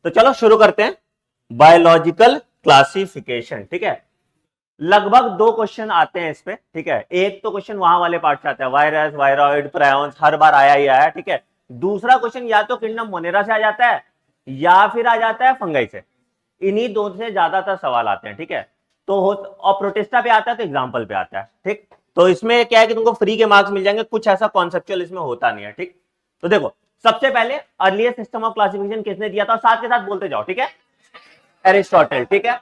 तो चलो शुरू करते हैं बायोलॉजिकल क्लासिफिकेशन। ठीक है, लगभग 2 क्वेश्चन आते हैं इस पे। ठीक है, एक तो क्वेश्चन वहां वाले पार्ट से आता है, वायरस, वायरॉइड, प्रायोन्स, हर बार आया ही आया। ठीक है, दूसरा क्वेश्चन या तो किंगडम मोनेरा से आ जाता है या फिर आ जाता है फंगाई से। इन्हीं दो से ज्यादातर सवाल आते हैं। ठीक है, तो और प्रोटिस्टा पे आता है तो एग्जाम्पल पे आता है। ठीक, तो इसमें क्या है कि तुमको फ्री के मार्क्स मिल जाएंगे, कुछ ऐसा कॉन्सेप्चुअल इसमें होता नहीं है। ठीक, तो देखो सबसे पहले अर्लीस्ट सिस्टम ऑफ क्लासिफिकेशन किसने दिया था, साथ के साथ बोलते जाओ। ठीक है, एरिस्टोटल। ठीक है,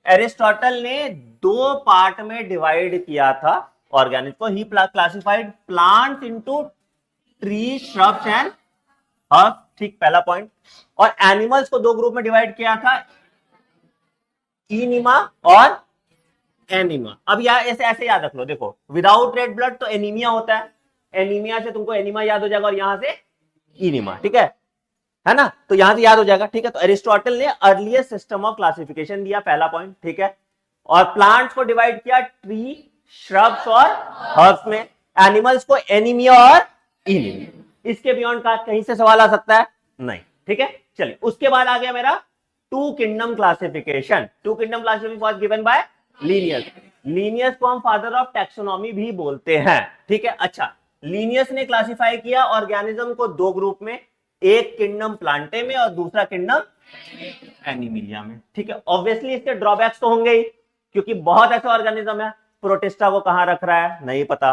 एरिस्टोटल ने 2 पार्ट में डिवाइड किया था ऑर्गेनिज्म को। He classified plants into tree, shrubs and herbs. ठीक, पहला पॉइंट। और एनिमल्स को 2 ग्रुप में डिवाइड किया था, इनिमा और एनिमा। अब यार ऐसे याद रख लो, देखो विदाउट रेड ब्लड तो एनीमिया होता है, एनीमिया से तुमको एनिमा याद हो जाएगा और यहां से इनिमा। ठीक है ना, तो यहां से याद हो जाएगा। ठीक है, तो एरिस्टोटल ने अर्लीस्ट सिस्टम ऑफ क्लासिफिकेशन दिया, पहला पॉइंट। ठीक है, और प्लांट्स को डिवाइड किया ट्री, श्रब्स और हर्ब्स में, एनिमल्स को एनीमिया और इनिमिया। इसके बियॉन्ड का कहीं से सवाल आ सकता है? नहीं। ठीक है, चलिए उसके बाद आ गया मेरा 2 kingdom classification. 2 kingdom classification was given by Linnaeus. Linnaeus को हम फादर ऑफ टैक्सोनॉमी भी बोलते हैं। ठीक है, अच्छा, लीनियस ने क्लासिफाई किया ऑर्गेनिज्म को 2 ग्रुप में, एक किंगडम प्लांटे में और दूसरा किंगडम एनिमिलिया में। ठीक है, ऑब्वियसली इसके ड्रॉबैक्स तो होंगे ही, क्योंकि बहुत ऐसे ऑर्गेनिज्म है, प्रोटिस्टा को कहां रख रहा है नहीं पता,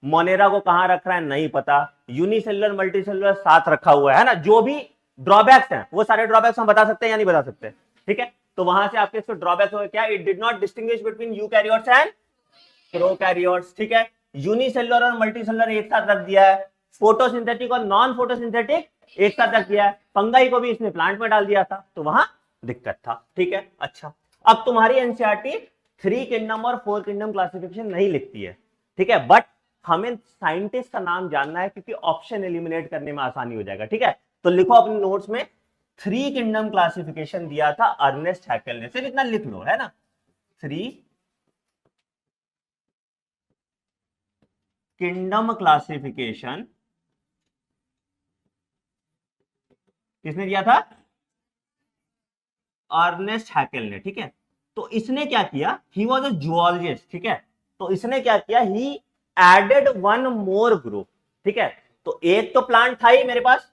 मोनेरा को कहां रख रहा है नहीं पता, यूनिसेलुलर मल्टीसेलुलर साथ रखा हुआ है ना। जो भी ड्रॉबैक्स हैं वो सारे ड्रॉबैक्स हम बता सकते हैं या नहीं बता सकते? ठीक है, तो वहां से आपके इसको ड्रॉबैक्स हो क्या, it did not distinguish between eukaryotes and prokaryotes. ठीक है, यूनिसेलुलर और मल्टीसेलुलर एक साथ रख दिया है, फोटोसिंथेटिक और नॉन फोटोसिंथेटिक एक साथ रख दिया है, फंगाई को भी इसने प्लांट में डाल दिया था, तो वहां दिक्कत था। ठीक है, अच्छा, अब तुम्हारी एनसीईआरटी 3 किंगडम और 4 किंगडम क्लासिफिकेशन नहीं लिखती है। ठीक है, बट हमें साइंटिस्ट का नाम जानना है क्योंकि ऑप्शन एलिमिनेट करने में आसानी हो जाएगा। ठीक है, तो लिखो अपने नोट्स में 3 किंगडम क्लासिफिकेशन दिया था अर्नेस्ट हैकेल ने, सिर्फ इतना लिख लो, है ना। 3 किंगडम क्लासिफिकेशन किसने दिया था? अर्नेस्ट हैकेल ने। ठीक है, तो इसने क्या किया, ही वॉज अ जूलॉजिस्ट। ठीक है, तो इसने क्या किया, ही एडेड 1 मोर ग्रुप। ठीक है, तो एक तो प्लांट था ही मेरे पास,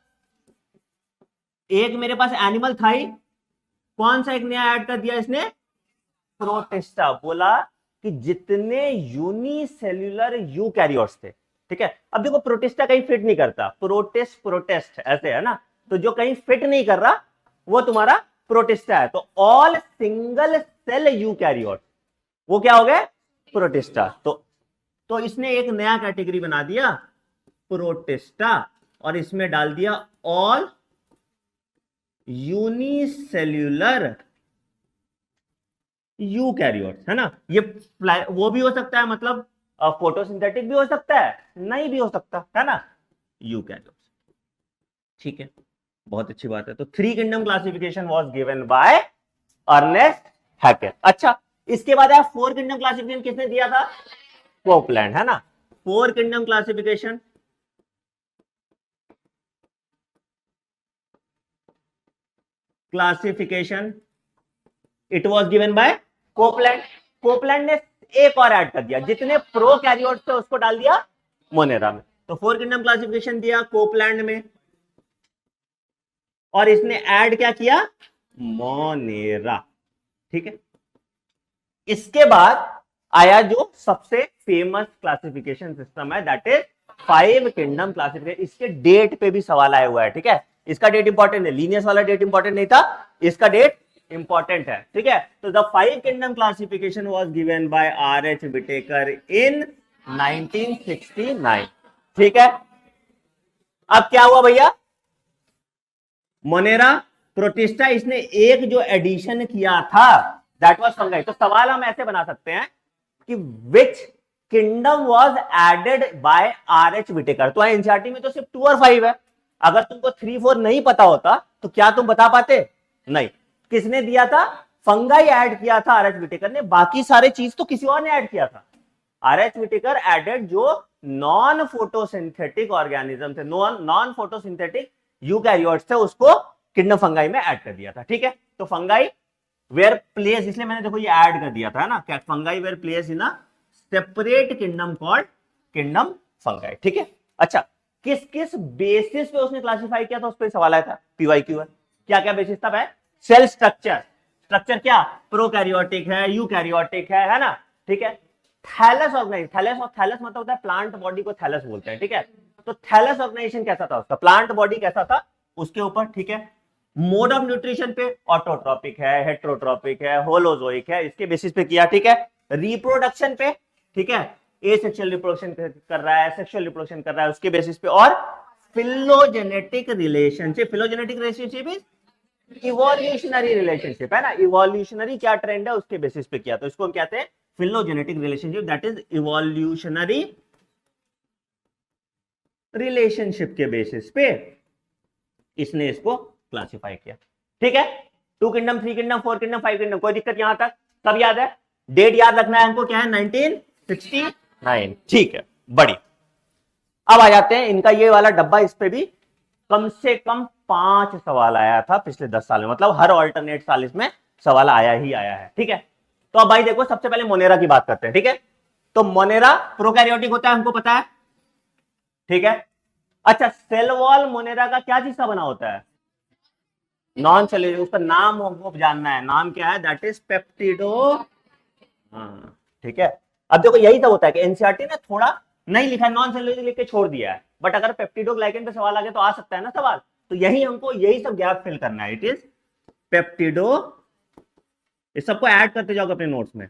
एक मेरे पास एनिमल था ही, कौन सा एक नया ऐड कर दिया इसने? प्रोटिस्टा। बोला कि जितने यूनिसेल्युलर यूकैरियोट्स थे। ठीक है, अब देखो प्रोटिस्टा कहीं फिट नहीं करता, प्रोटिस्ट प्रोटेस्ट ऐसे है ना, तो जो कहीं फिट नहीं कर रहा वो तुम्हारा प्रोटिस्टा है। तो ऑल सिंगल सेल यूकैरियोट वो क्या हो गए? प्रोटिस्टा। तो इसने एक नया कैटेगरी बना दिया प्रोटिस्टा और इसमें डाल दिया ऑल यूनिसेल्युलर यूकैरियोट्स, है ना। ये वो भी हो सकता है, मतलब फोटोसिंथेटिक भी हो सकता है, नहीं भी हो सकता, है ना, यूकैरियोट्स। ठीक है, बहुत अच्छी बात है। तो 3 kingdom classification was given by Ernest Haeckel. अच्छा, इसके बाद 4 किंगडम क्लासिफिकेशन किसने दिया था? कोपलैंड, है ना। 4 kingdom classification it was given bye Copeland. Copeland ने एक और ऐड कर दिया, जितने प्रोकैरियोट्स थे उसको डाल दिया मोनेरा में। तो 4 किंगडम क्लासिफिकेशन दिया कोपलैंड में और इसने ऐड क्या किया? मोनेरा। ठीक है, इसके बाद आया जो सबसे फेमस क्लासिफिकेशन सिस्टम है, दैट इज 5 किंगडम क्लासिफिकेशन। इसके डेट पे भी सवाल आया हुआ है। ठीक है, इसका डेट इंपॉर्टेंट है, लीनियस वाला डेट इंपॉर्टेंट नहीं था, इसका डेट इंपॉर्टेंट है। ठीक है, तो the 5 kingdom classification was given by R.H. Whittaker in 1969। ठीक है, अब क्या हुआ भैया, मोनेरा, प्रोटिस्टा, इसने एक जो एडिशन किया था दैट वाज फंगाई। तो सवाल हम ऐसे बना सकते हैं कि which kingdom was added by R.H. Whittaker. तो एनसीईआरटी में तो सिर्फ 2 और 5 है, अगर तुमको 3, 4 नहीं पता होता तो क्या तुम बता पाते? नहीं। किसने दिया था? फंगाई ऐड किया था R.H. विटेकर ने, बाकी सारे चीज तो किसी और ने ऐड किया था। R.H. विटेकर एडेड जो नॉन फोटोसिंथेटिक ऑर्गेनिज्म थे, नॉन फोटोसिंथेटिक यूकैरियोट्स थे, उसको किंगडम फंगाई में ऐड कर दिया था। ठीक है, तो फंगाई वेयर प्लेस, इसलिए मैंने देखो ये ऐड कर दिया था ना, क्या fungi were place in a separate kingdom called kingdom fungi. ठीक है, अच्छा किस किस बेसिस पे उसने क्लासिफाई किया था, उस पर सवाल आया था, पीवाईक्यू है। क्या क्या बेसिस था? सेल स्ट्रक्चर, स्ट्रक्चर क्या, प्रोकैरियोटिक है, यूकैरियोटिक है ना। ठीक है, थैलस ऑर्गेनाइजेशन, थैलस और थैलस मतलब होता है प्लांट बॉडी को थैलस बोलते हैं। ठीक है, तो थैलस ऑर्गेनाइजेशन कैसा था उसका, प्लांट बॉडी कैसा था उसके ऊपर। ठीक है, मोड ऑफ न्यूट्रिशन पे ऑटोट्रॉपिक है, हेट्रोट्रॉपिक है, होलोजोइक है, इसके बेसिस पे किया। ठीक है, रिप्रोडक्शन पे, ठीक है, ए सेक्सुअल रिप्रोडक्शन कर रहा है, सेक्सुअल रिप्रोडक्शन कर रहा है, उसके बेसिस पे। और phylogenetic relationship, phylogenetic relationship is evolutionary relationship है ना, इवोल्यूशनरी क्या ट्रेंड है उसके बेसिस पे किया, तो इसको हम कहते हैं phylogenetic relationship, that is evolutionary relationship के बेसिस पे इसने इसको क्लासिफाई किया। ठीक है, 2 किंगडम, 3 किंगडम, 4 किंगडम, 5 किंगडम, कोई दिक्कत यहां तक सब याद है? डेट याद रखना है हमको, क्या है 1969। ठीक है, बड़ी। अब आ जाते हैं इनका ये वाला डब्बा, इस पे भी कम से कम 5 सवाल आया था पिछले 10 साल में, मतलब हर ऑल्टरनेट साल इसमें सवाल आया ही आया है। ठीक है, तो अब भाई देखो सबसे पहले मोनेरा की बात करते हैं। ठीक है, तो मोनेरा प्रोकैरियोटिक होता है, हमको पता है। ठीक है, अच्छा सेल वॉल मोनेरा का क्या चीज का बना होता है? नॉन सेल्यूलर, उसका नाम हमको जानना है, नाम क्या है? That is पेप्टिडो। हाँ ठीक है, अब देखो यही सब होता है कि एनसीईआरटी ने थोड़ा नहीं लिखा, नॉन सेल्यूलर लिख के छोड़ दिया है, बट अगर पेप्टिडोग्लाइकन पे सवाल आ गया तो आ सकता है ना सवाल, तो यही हमको यही सब गैप फिल करना है। इट इज पेप्टिडो, इस सबको ऐड करते जाओगे अपने नोट्स में।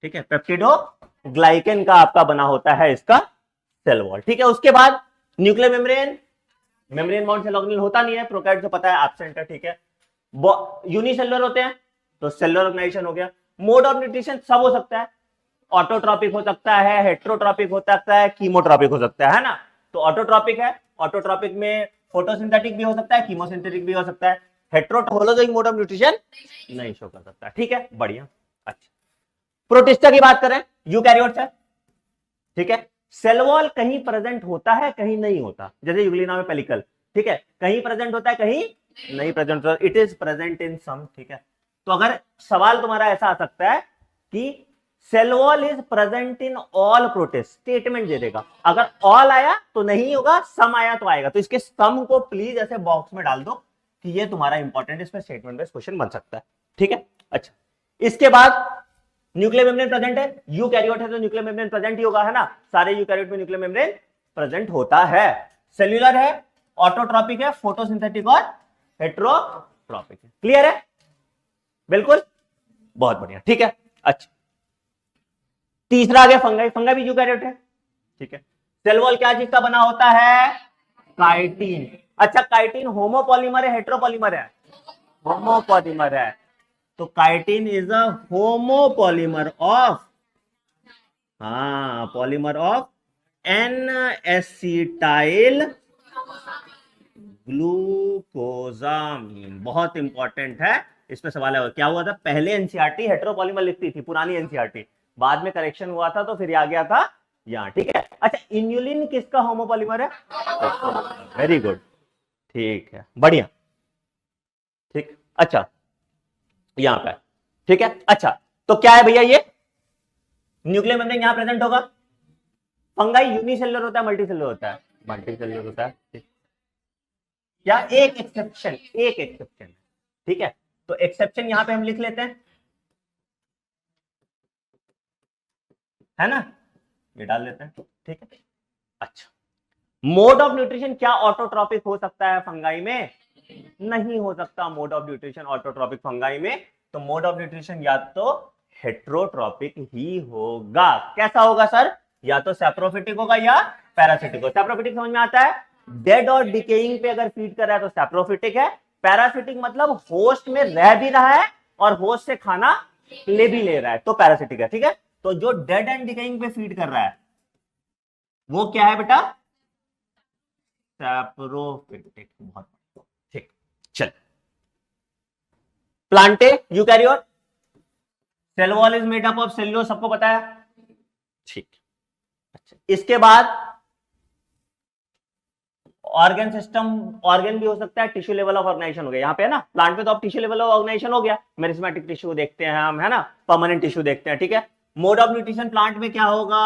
ठीक है, पेप्टिडोग्लाइकन का आपका बना होता है इसका सेल वॉल। ठीक है, उसके बाद nuclear membrane, membrane bound cell organelle होता नहीं है, प्रोकैरियोट से पता है एब्सेंट है। ठीक है, यूनिसेलुलर होते हैं तो सेलुलर ऑर्गेनाइजेशन हो गया। मोड ऑफ न्यूट्रिशन सब हो सकता है, ऑटोट्रॉपिक हो सकता है, हेट्रोट्रॉपिक हो सकता है, कीमोट्रॉपिक हो सकता है ना। तो ऑटोट्रॉपिक है, ऑटोट्रॉपिक में फोटोसिंथेटिक भी हो सकता है, कीमोसिंथेटिक भी हो सकता है। हेट्रोहोलोजिक मोड ऑफ न्यूट्रिशन नहीं शो कर सकता। ठीक है, बढ़िया। अच्छा, प्रोटिस्टा की बात करें, यूकैरियोट्स है। ठीक है, सेल वॉल कहीं प्रेजेंट होता है, कहीं नहीं होता, जैसे यूग्लिना में पेलिकल। ठीक है, कहीं प्रेजेंट होता है, कहीं नहीं प्रेजेंट होता, इट इज प्रेजेंट इन सम। ठीक है, तो अगर सवाल तुम्हारा ऐसा आ सकता है कि cell wall is present in all protist, statement दे देगा, अगर ऑल आया तो नहीं होगा, सम आया तो आएगा, तो इसके सम को प्लीज ऐसे बॉक्स में डाल दो कि ये तुम्हारा इंपॉर्टेंट, इसमें स्टेटमेंट बेस्ड क्वेश्चन बन सकता है। ठीक है, अच्छा इसके बाद न्यूक्लियर मेम्ब्रेन प्रेजेंट है, यूकैरियोट है तो न्यूक्लियर मेम्ब्रेन प्रेजेंट ही होगा, है ना, सारे यूकैरियोट में न्यूक्लियर मेम्ब्रेन प्रेजेंट होता है। सेल्यूलर है, ऑटोट्रॉपिक है, फोटोसिंथेटिक और हेट्रोट्रॉपिक है। क्लियर है? बिल्कुल, बहुत बढ़िया। ठीक है, अच्छा तीसरा आ गया फंगाई, फंगाई भी यूकैरियोट है। ठीक है, सेल वॉल क्या चीज का बना होता है? काइटिन। अच्छा काइटिन होमोपॉलीमर है, हेट्रोपॉलीमर है? होमोपॉलीमर है, तो chitin is a homopolymer of, हाँ पॉलीमर ऑफ एन एसिटाइल ग्लूकोजामीन। बहुत इंपॉर्टेंट है, इसमें सवाल है क्या हुआ था, पहले एनसीईआरटी हेट्रोपॉलीमर लिखती थी, पुरानी एनसीईआरटी, बाद में करेक्शन हुआ था तो फिर आ गया था यहाँ। ठीक है, अच्छा इन्युलिन किसका होमोपॉलीमर है? वेरी गुड, ठीक है, बढ़िया। ठीक, अच्छा यहां पे, ठीक है, अच्छा तो क्या है भैया, ये न्यूक्लियर मेम्ब्रेन यहां प्रेजेंट होगा। फंगाई यूनिसेलुलर होता है, मल्टीसेलुलर होता है? मल्टीसेलुलर होता है। ठीक, या एक एक्सेप्शन, एक एक्सेप्शन। ठीक है, तो एक्सेप्शन यहां पे हम लिख लेते हैं, है ना, ये डाल देते हैं। ठीक है, अच्छा मोड ऑफ न्यूट्रिशन क्या ऑटोट्रॉपिक हो सकता है फंगाई में? नहीं हो सकता mode of nutrition autotrophic fungi में, तो मोड ऑफ न्यूट्रिशन या तो हेट्रोट्रॉपिक ही होगा। कैसा होगा सर? या तो सैप्रोफिटिक होगा या पैरासिटिक होगा। सैप्रोफिटिक समझ में आता है, डेड और डिकेइंग पे अगर फीड कर रहा है तो सैप्रोफिटिक है। पैरासिटिक मतलब होस्ट में रह भी रहा है और होस्ट से खाना ले भी ले रहा है, तो पैरासिटिक है। ठीक है, तो जो डेड एंड डिकेइंग पे फीड कर रहा है वो क्या है बेटा? सैप्रोफिटिक। बहुत ठीक, चल plantae eukaryote, cell wall is made up of cellulose, सबको पता है। ठीक, अच्छा इसके बाद ऑर्गन सिस्टम, ऑर्गन भी हो सकता है, टिश्यू लेवल ऑफ ऑर्गेनाइजेशन हो गया यहाँ पे, है ना। प्लांट में तो अब टिश्यू लेवल ऑफ ऑर्गेनाइजेशन हो गया, मेरिस्मेटिक टिश्यू देखते हैं हम, है ना, परमानेंट टिश्यू देखते हैं, ठीक है। मोड ऑफ न्यूट्रिशन प्लांट में क्या होगा,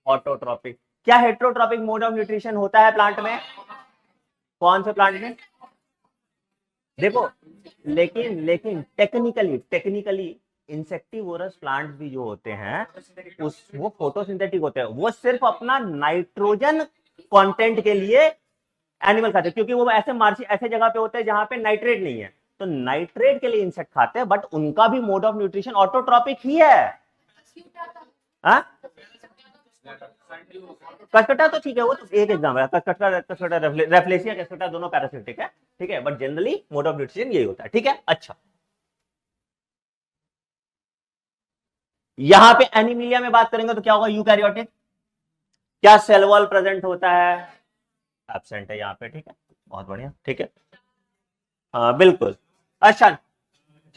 ऑटोट्रॉपिक। क्या हेट्रोट्रॉपिक मोड ऑफ न्यूट्रिशन होता है प्लांट में, कौन से प्लांट में, देखो, लेकिन लेकिन टेक्निकली इंसेक्टिवोरस प्लांट भी जो होते हैं वो फोटोसिंथेटिक होते हैं, वो सिर्फ अपना नाइट्रोजन कंटेंट के लिए एनिमल खाते हैं, क्योंकि वो ऐसे जगह पे होते हैं जहां पे नाइट्रेट नहीं है, तो नाइट्रेट के लिए इंसेक्ट खाते हैं, बट उनका भी मोड ऑफ न्यूट्रिशन ऑटोट्रॉपिक ही है। कस्कटा तो ठीक है, वो तो एक एग्जाम है, कस्कटा रेफ्लेसिया कस्कटा दोनों पैरासिटिक है, ठीक है, but generally mode of nutrition यही होता है, ठीक है। अच्छा, यहां पे एनीमिलिया में बात करेंगे तो क्या होगा, यूकैरियोटिक। क्या सेल वॉल प्रेजेंट होता है, एब्सेंट है यहाँ पे, ठीक है, बहुत बढ़िया, ठीक है, हाँ बिल्कुल। अच्छा,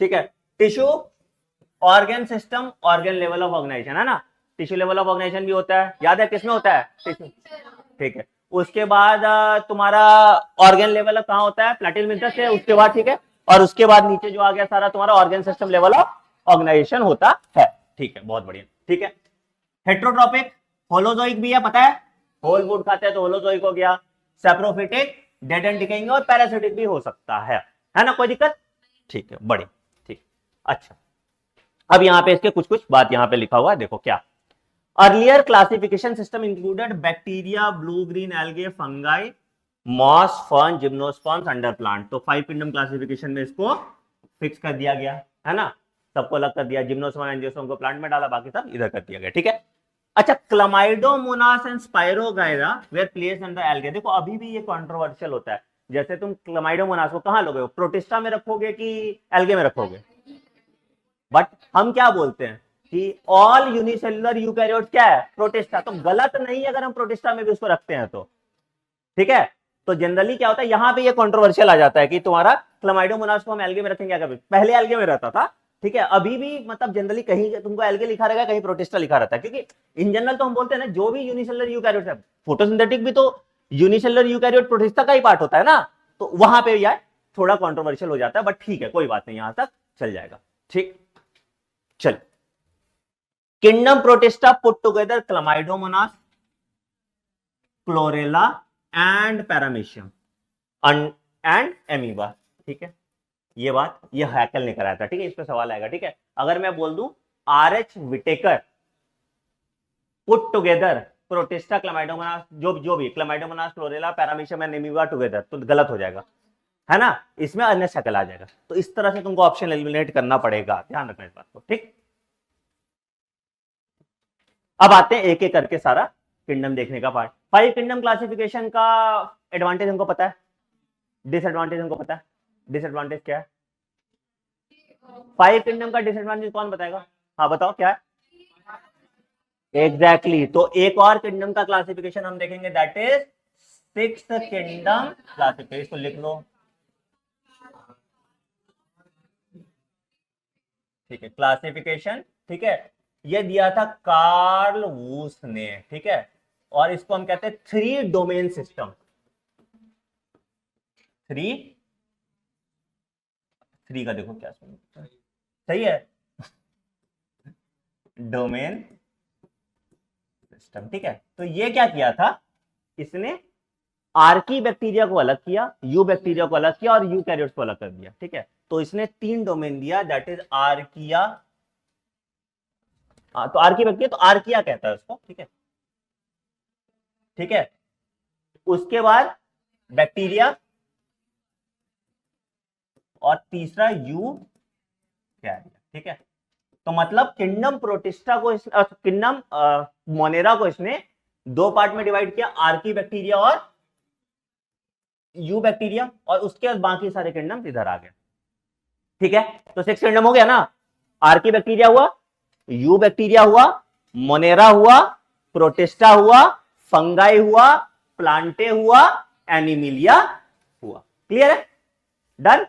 ठीक है, tissue, organ system, organ level of organization, है ना, टिश्यू लेवल ऑफ ऑर्गेनाइजेशन भी होता है, याद है किसमें होता है, टिश्यू, ठीक है। उसके बाद तुम्हारा ऑर्गन लेवल कहाँ होता है, प्लैटिहेलमिन्थस से, उसके बाद, ठीक है, और उसके बाद नीचे जो आ गया सारा तुम्हारा organ system level of organization होता है, ठीक है, बहुत बढ़िया, ठीक है। हेट्रोट्रॉपिक, होलोजोइक भी है, पता है, होल फूड खाते हैं तो होलोजोइक हो गया, सैप्रोफिटिक, डेड एंड डिकेइंग, और पैरासिटिक भी हो सकता है ना, कोई दिक्कत, ठीक है, बड़ी ठीक। अच्छा, अब यहां पे इसके कुछ कुछ बात यहां पे लिखा हुआ है, देखो क्या, earlier classification system included bacteria, blue green algae, fungi, moss, fern, gymnosperms, under plant. तो 5 किंगडम क्लासिफिकेशन में इसको फिक्स कर दिया गया, है ना, सबको अलग कर दिया, जिम्नोस्पर्म एंजियोस्पर्म को प्लांट में डाला, बाकी सब इधर कर दिया गया, ठीक है। अच्छा, Chlamydomonas and Spirogyra were placed under algae. देखो अभी भी ये कंट्रोवर्शियल होता है, जैसे तुम क्लमाइडोमोनास को कहां लोगे, प्रोटिस्टा में रखोगे कि एल्गे में रखोगे, बट हम क्या बोलते हैं कि ऑल यूनिसेलुलर यूकैरियोट क्या है, प्रोटिस्टा, तो गलत नहीं अगर हम प्रोटिस्टा में भी उसको रखते हैं तो, ठीक है। तो जनरली क्या होता है, यहां पे ये कंट्रोवर्शियल आ जाता है कि तुम्हारा क्लमाइडोमोनास को हम एल्गे में रखेंगे, क्या पहले एल्गे में रहता था, ठीक है, अभी भी मतलब जनरली कहीं तुमको एल्गे लिखा रहेगा, कहीं प्रोटिस्टा लिखा रहता है, क्योंकि इन जनरल तो हम बोलते हैं ना, जो भी यूनिसेलुलर यूकैरियोट है, फोटोसिंथेटिक भी तो यूनिसेलुलर यूकैरियोट प्रोटिस्टा का ही पार्ट होता है ना, तो वहां पे यार थोड़ा कंट्रोवर्शियल हो जाता है, बट ठीक है, कोई बात नहीं, यहां तक चल जाएगा, ठीक। चल, kingdom protista put together Chlamydomonas, chlorella and paramecium and amoeba, ठीक है, ये बात ये हैकल ने कराया था, ठीक है, इस पे सवाल आएगा, ठीक है। अगर मैं बोल दूं RH Whittaker put together Protista, Chlamydomonas, जो भी Chlamydomonas, Chlorella, Paramecium and Amoeba together, तो गलत हो जाएगा, है ना, इसमें अन्य शक्ल आ जाएगा, तो इस तरह से तुमको ऑप्शन एलिमिनेट करना पड़ेगा, ध्यान रखना इस बात को, ठीक। अब आते हैं एक एक करके सारा किंगडम देखने का पार्ट। 5 किंगडम क्लासिफिकेशन का एडवांटेज हमको पता है, डिसएडवांटेज हमको पता है, डिसएडवांटेज क्या है, 5 किंगडम का डिसएडवांटेज कौन बताएगा, हाँ बताओ क्या है, एग्जैक्टली तो एक और किंगडम का क्लासिफिकेशन हम देखेंगे, that is 6th kingdom classification, इसको लिख लो, ठीक है, क्लासिफिकेशन, ठीक है, ये दिया था कार्ल वूस ने, ठीक है, और इसको हम कहते हैं 3 डोमेन सिस्टम, 3 का देखो क्या सही है, डोमेन सिस्टम, ठीक है। तो ये क्या किया था, इसने आर्की बैक्टीरिया को अलग किया, यू बैक्टीरिया को अलग किया, और यूकैरियोट्स को अलग कर दिया, ठीक है। तो इसने 3 डोमेन दिया, दैट इज आर्किया, तो आर्की बैक्टीरिया, तो आर्किया कहता है उसको, ठीक है, ठीक है। उसके बाद बैक्टीरिया, और तीसरा यू कैरिया, ठीक है। तो मतलब किंगडम प्रोटिस्टा को, किंगडम मोनेरा को इसने 2 पार्ट में डिवाइड किया, आर्की बैक्टीरिया और यू बैक्टीरिया, और उसके बाद बाकी सारे किंगडम इधर आ गए, ठीक है। तो 6 किंगडम हो गया ना, आर्की बैक्टीरिया हुआ, यू बैक्टीरिया हुआ, मोनेरा हुआ, प्रोटिस्टा हुआ, फंगाई हुआ, प्लांटे हुआ, एनिमिलिया हुआ, क्लियर है, डन,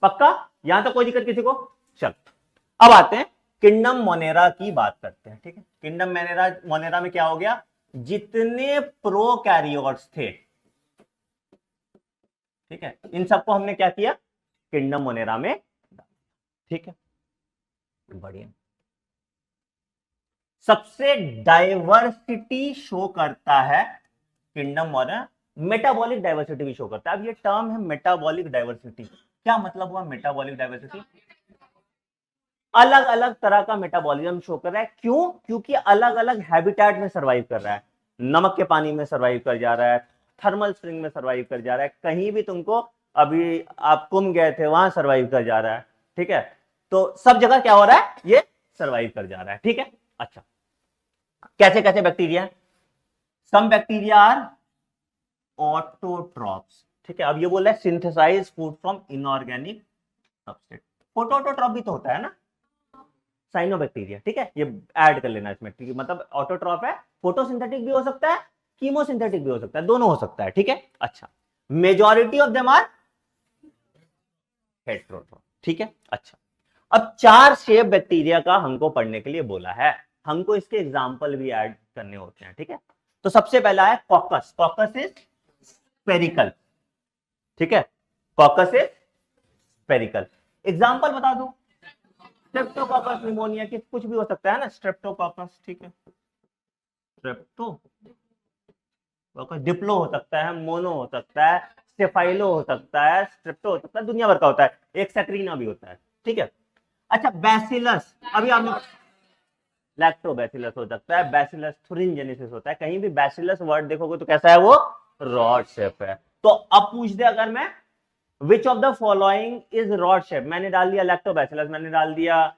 पक्का, यहां तक कोई दिक्कत किसी को, चल। अब आते हैं किंगडम मोनेरा की बात करते हैं, ठीक है। किंगडम मोनेरा में क्या हो गया, जितने प्रोकैरियोट्स थे, ठीक है, इन सबको हमने क्या किया, किंगडम मोनेरा में, ठीक है, बढ़िया। सबसे डाइवर्सिटी शो करता है किंगडम मोनेरा, मेटाबॉलिक डाइवर्सिटी भी शो करता है। अब ये टर्म है मेटाबॉलिक डाइवर्सिटी, क्या मतलब हुआ मेटाबॉलिक डाइवर्सिटी? अलग अलग तरह का मेटाबॉलिज्म शो कर रहा है। क्यों? क्योंकि अलग अलग हैबिटेट में सर्वाइव कर रहा है। नमक के पानी में सर्वाइव कर जा रहा है, थर्मल स्प्रिंग में सर्वाइव कर जा रहा है, कहीं भी तुमको, अभी आप कुंभ गए थे वहां सर्वाइव कर जा रहा है, ठीक है, तो सब जगह क्या हो रहा है, ये सर्वाइव कर जा रहा है, ठीक है। अच्छा, कैसे कैसे bacteria? Some bacteria are autotrophs, ठीक है। अब ये बोल रहा है synthesize food from inorganic substrate, phototroph भी तो होता है ना, साइनोबैक्टीरिया, ठीक है, ये ऐड कर लेना इसमें, ठीक है, मतलब ऑटोट्रॉप है, फोटोसिंथेटिक भी हो सकता है, कीमोसिंथेटिक भी हो सकता है, दोनों हो सकता है, ठीक है। अच्छा, मेजॉरिटी ऑफ देम आर हेटेरोट्रॉप, ठीक है। अच्छा, अब 4 शेप बैक्टीरिया का हमको पढ़ने के लिए बोला है, हमको इसके एग्जाम्पल भी ऐड करने होते हैं, ठीक है। तो सबसे पहला है कॉकस, कॉकस इज स्पेरिकल, ठीक है, कॉकस इज स्पेरिकल। एग्जाम्पल बता दो, स्ट्रेप्टोकॉकस निमोनिया की, कुछ भी हो सकता है ना, स्ट्रेप्टोकॉकस, ठीक है, स्ट्रेप्टोकॉकस, डिप्लो हो सकता है, मोनो हो सकता है, स्टेफाइलो हो सकता है, स्ट्रेप्टो हो सकता है, दुनिया भर का होता है, एक सैक्रीना भी होता है, ठीक है। अच्छा, बैसिलस, अभी आपने लैक्टोबैसिलस हो सकता है, बैसिलस थुरिनजेनेसिस होता है, कहीं भी बैसिलस वर्ड देखोगे तो कैसा है वो, रॉड शेप है। तो अब पूछ दे अगर मैं, विच of the following is rod shape, मैंने डाल दिया लैक्टोबैसिलस, मैंने डाल दिया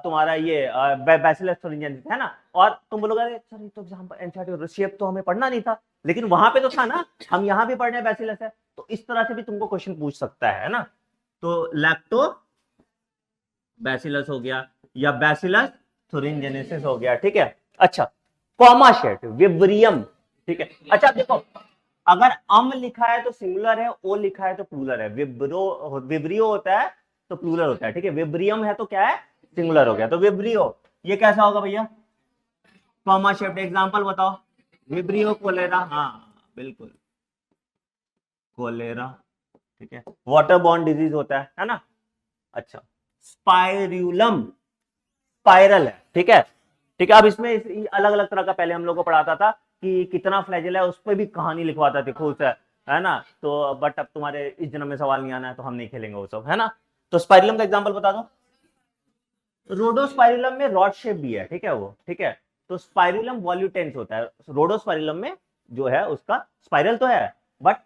तुम्हारा ये बैसिलस थुरिनजेनेसिस है ना, और तुम बोलोगे अरे सर ये तो एग्जांपल एनसीईआरटी शेप तो हमें पढ़ना नहीं था, लेकिन वहां पे तो था ना, हम यहां भी पढ़ रहे हैं बैसिलस है, तो इस तरह से भी तुमको क्वेश्चन पूछ सकता है ना। तो लैक्टो बैसिलस हो गया या बैसिलस थुरिनजेनेसिस हो गया, ठीक है। अच्छा, कॉमा शेट विब्रियम, ठीक है। अच्छा देखो, अगर अम लिखा है तो सिंगुलर है, ओ लिखा है तो प्लूरल है, विब्रियो होता है तो प्लूरल होता है, ठीक है, विब्रियम है तो क्या है, सिंगुलर हो गया, तो विब्रियो, ये कैसा होगा भैया, कॉमा शेप्ड। एग्जांपल बताओ, विब्रियो कोलेरा, हाँ बिल्कुल कोलेरा, ठीक है, वाटर बॉर्न डिजीज होता है ना। अच्छा, स्पाइरुलम, स्पाइरल है, ठीक है, ठीक है। अब इसमें अलग अलग तरह का, पहले हम लोग को पढ़ाता था कि कितना फ्लैजेला है, उस पर भी कहानी लिखवाता थे खुद से, है ना, तो बट अब तुम्हारे इस जन्म में सवाल नहीं आना है तो हम नहीं खेलेंगे वो सब, है ना। तो स्पाइरुलम का एग्जांपल बता दो, रोडोस्पाइरुलम में रॉड शेप भी है, ठीक है वो, ठीक है, तो स्पाइरुलम वॉल्यूटेंस होता है, रोडोस्पाइरुलम में जो है उसका स्पाइरल तो है बट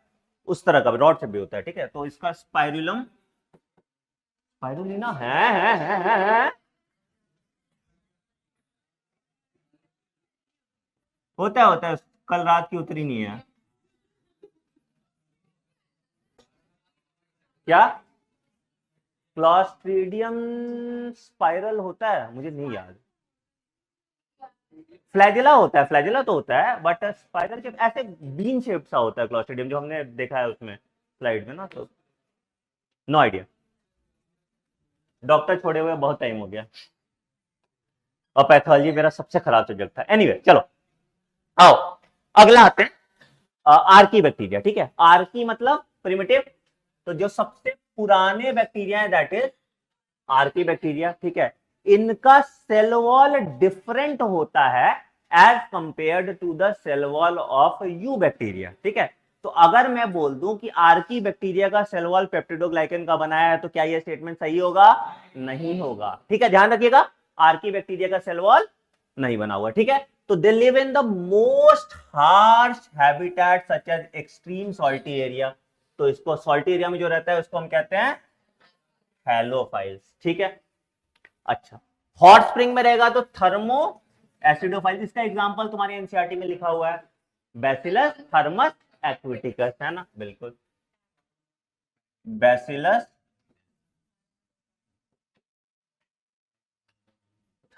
उस तरह का रॉड शेप भी होता है, ठीक है, तो इसका स्पाइरुलम, स्पाइरुलिना है। होता है, कल रात की उतरी नहीं है क्या, क्लॉस्ट्रीडियम स्पाइरल होता है, मुझे नहीं याद, फ्लैजेला होता है, फ्लैजेला तो होता है बट स्पाइरल शेप, ऐसे बीन शेप सा होता है क्लॉस्ट्रीडियम, जो हमने देखा है उसमें स्लाइड में ना, तो नो आइडिया, डॉक्टर छोड़े हुए बहुत टाइम हो गया, और पैथोलॉजी मेरा सबसे खराब सब्जेक्ट था। एनीवे चलो आओ, अगला आते हैं आर्की बैक्टीरिया, ठीक है, आर्की मतलब प्रिमिटिव, तो जो सबसे पुराने बैक्टीरिया है दैट इज आर्की बैक्टीरिया, ठीक है। इनका सेल वॉल डिफरेंट होता है as compared to the cell wall of eubacteria, ठीक है। तो अगर मैं बोल दूं कि आर्की बैक्टीरिया का सेल वॉल पेप्टिडोग्लाइकन का बनाया है, तो क्या यह स्टेटमेंट सही होगा? नहीं होगा, ठीक है, ध्यान रखिएगा, आर्की बैक्टीरिया का सेल वॉल नहीं बना हुआ, ठीक है। तो they live in the most harsh habitat such as extreme salty area, तो इसको सॉल्टी एरिया में जो रहता है उसको हम कहते हैं हैलोफाइल्स, ठीक है। अच्छा, हॉट स्प्रिंग में रहेगा तो थर्मो एसिडोफाइल्स, इसका एग्जांपल तुम्हारे एनसीईआरटी में लिखा हुआ है, बैसिलस थर्मस एक्विटिकस, है ना, बिल्कुल, बैसिलस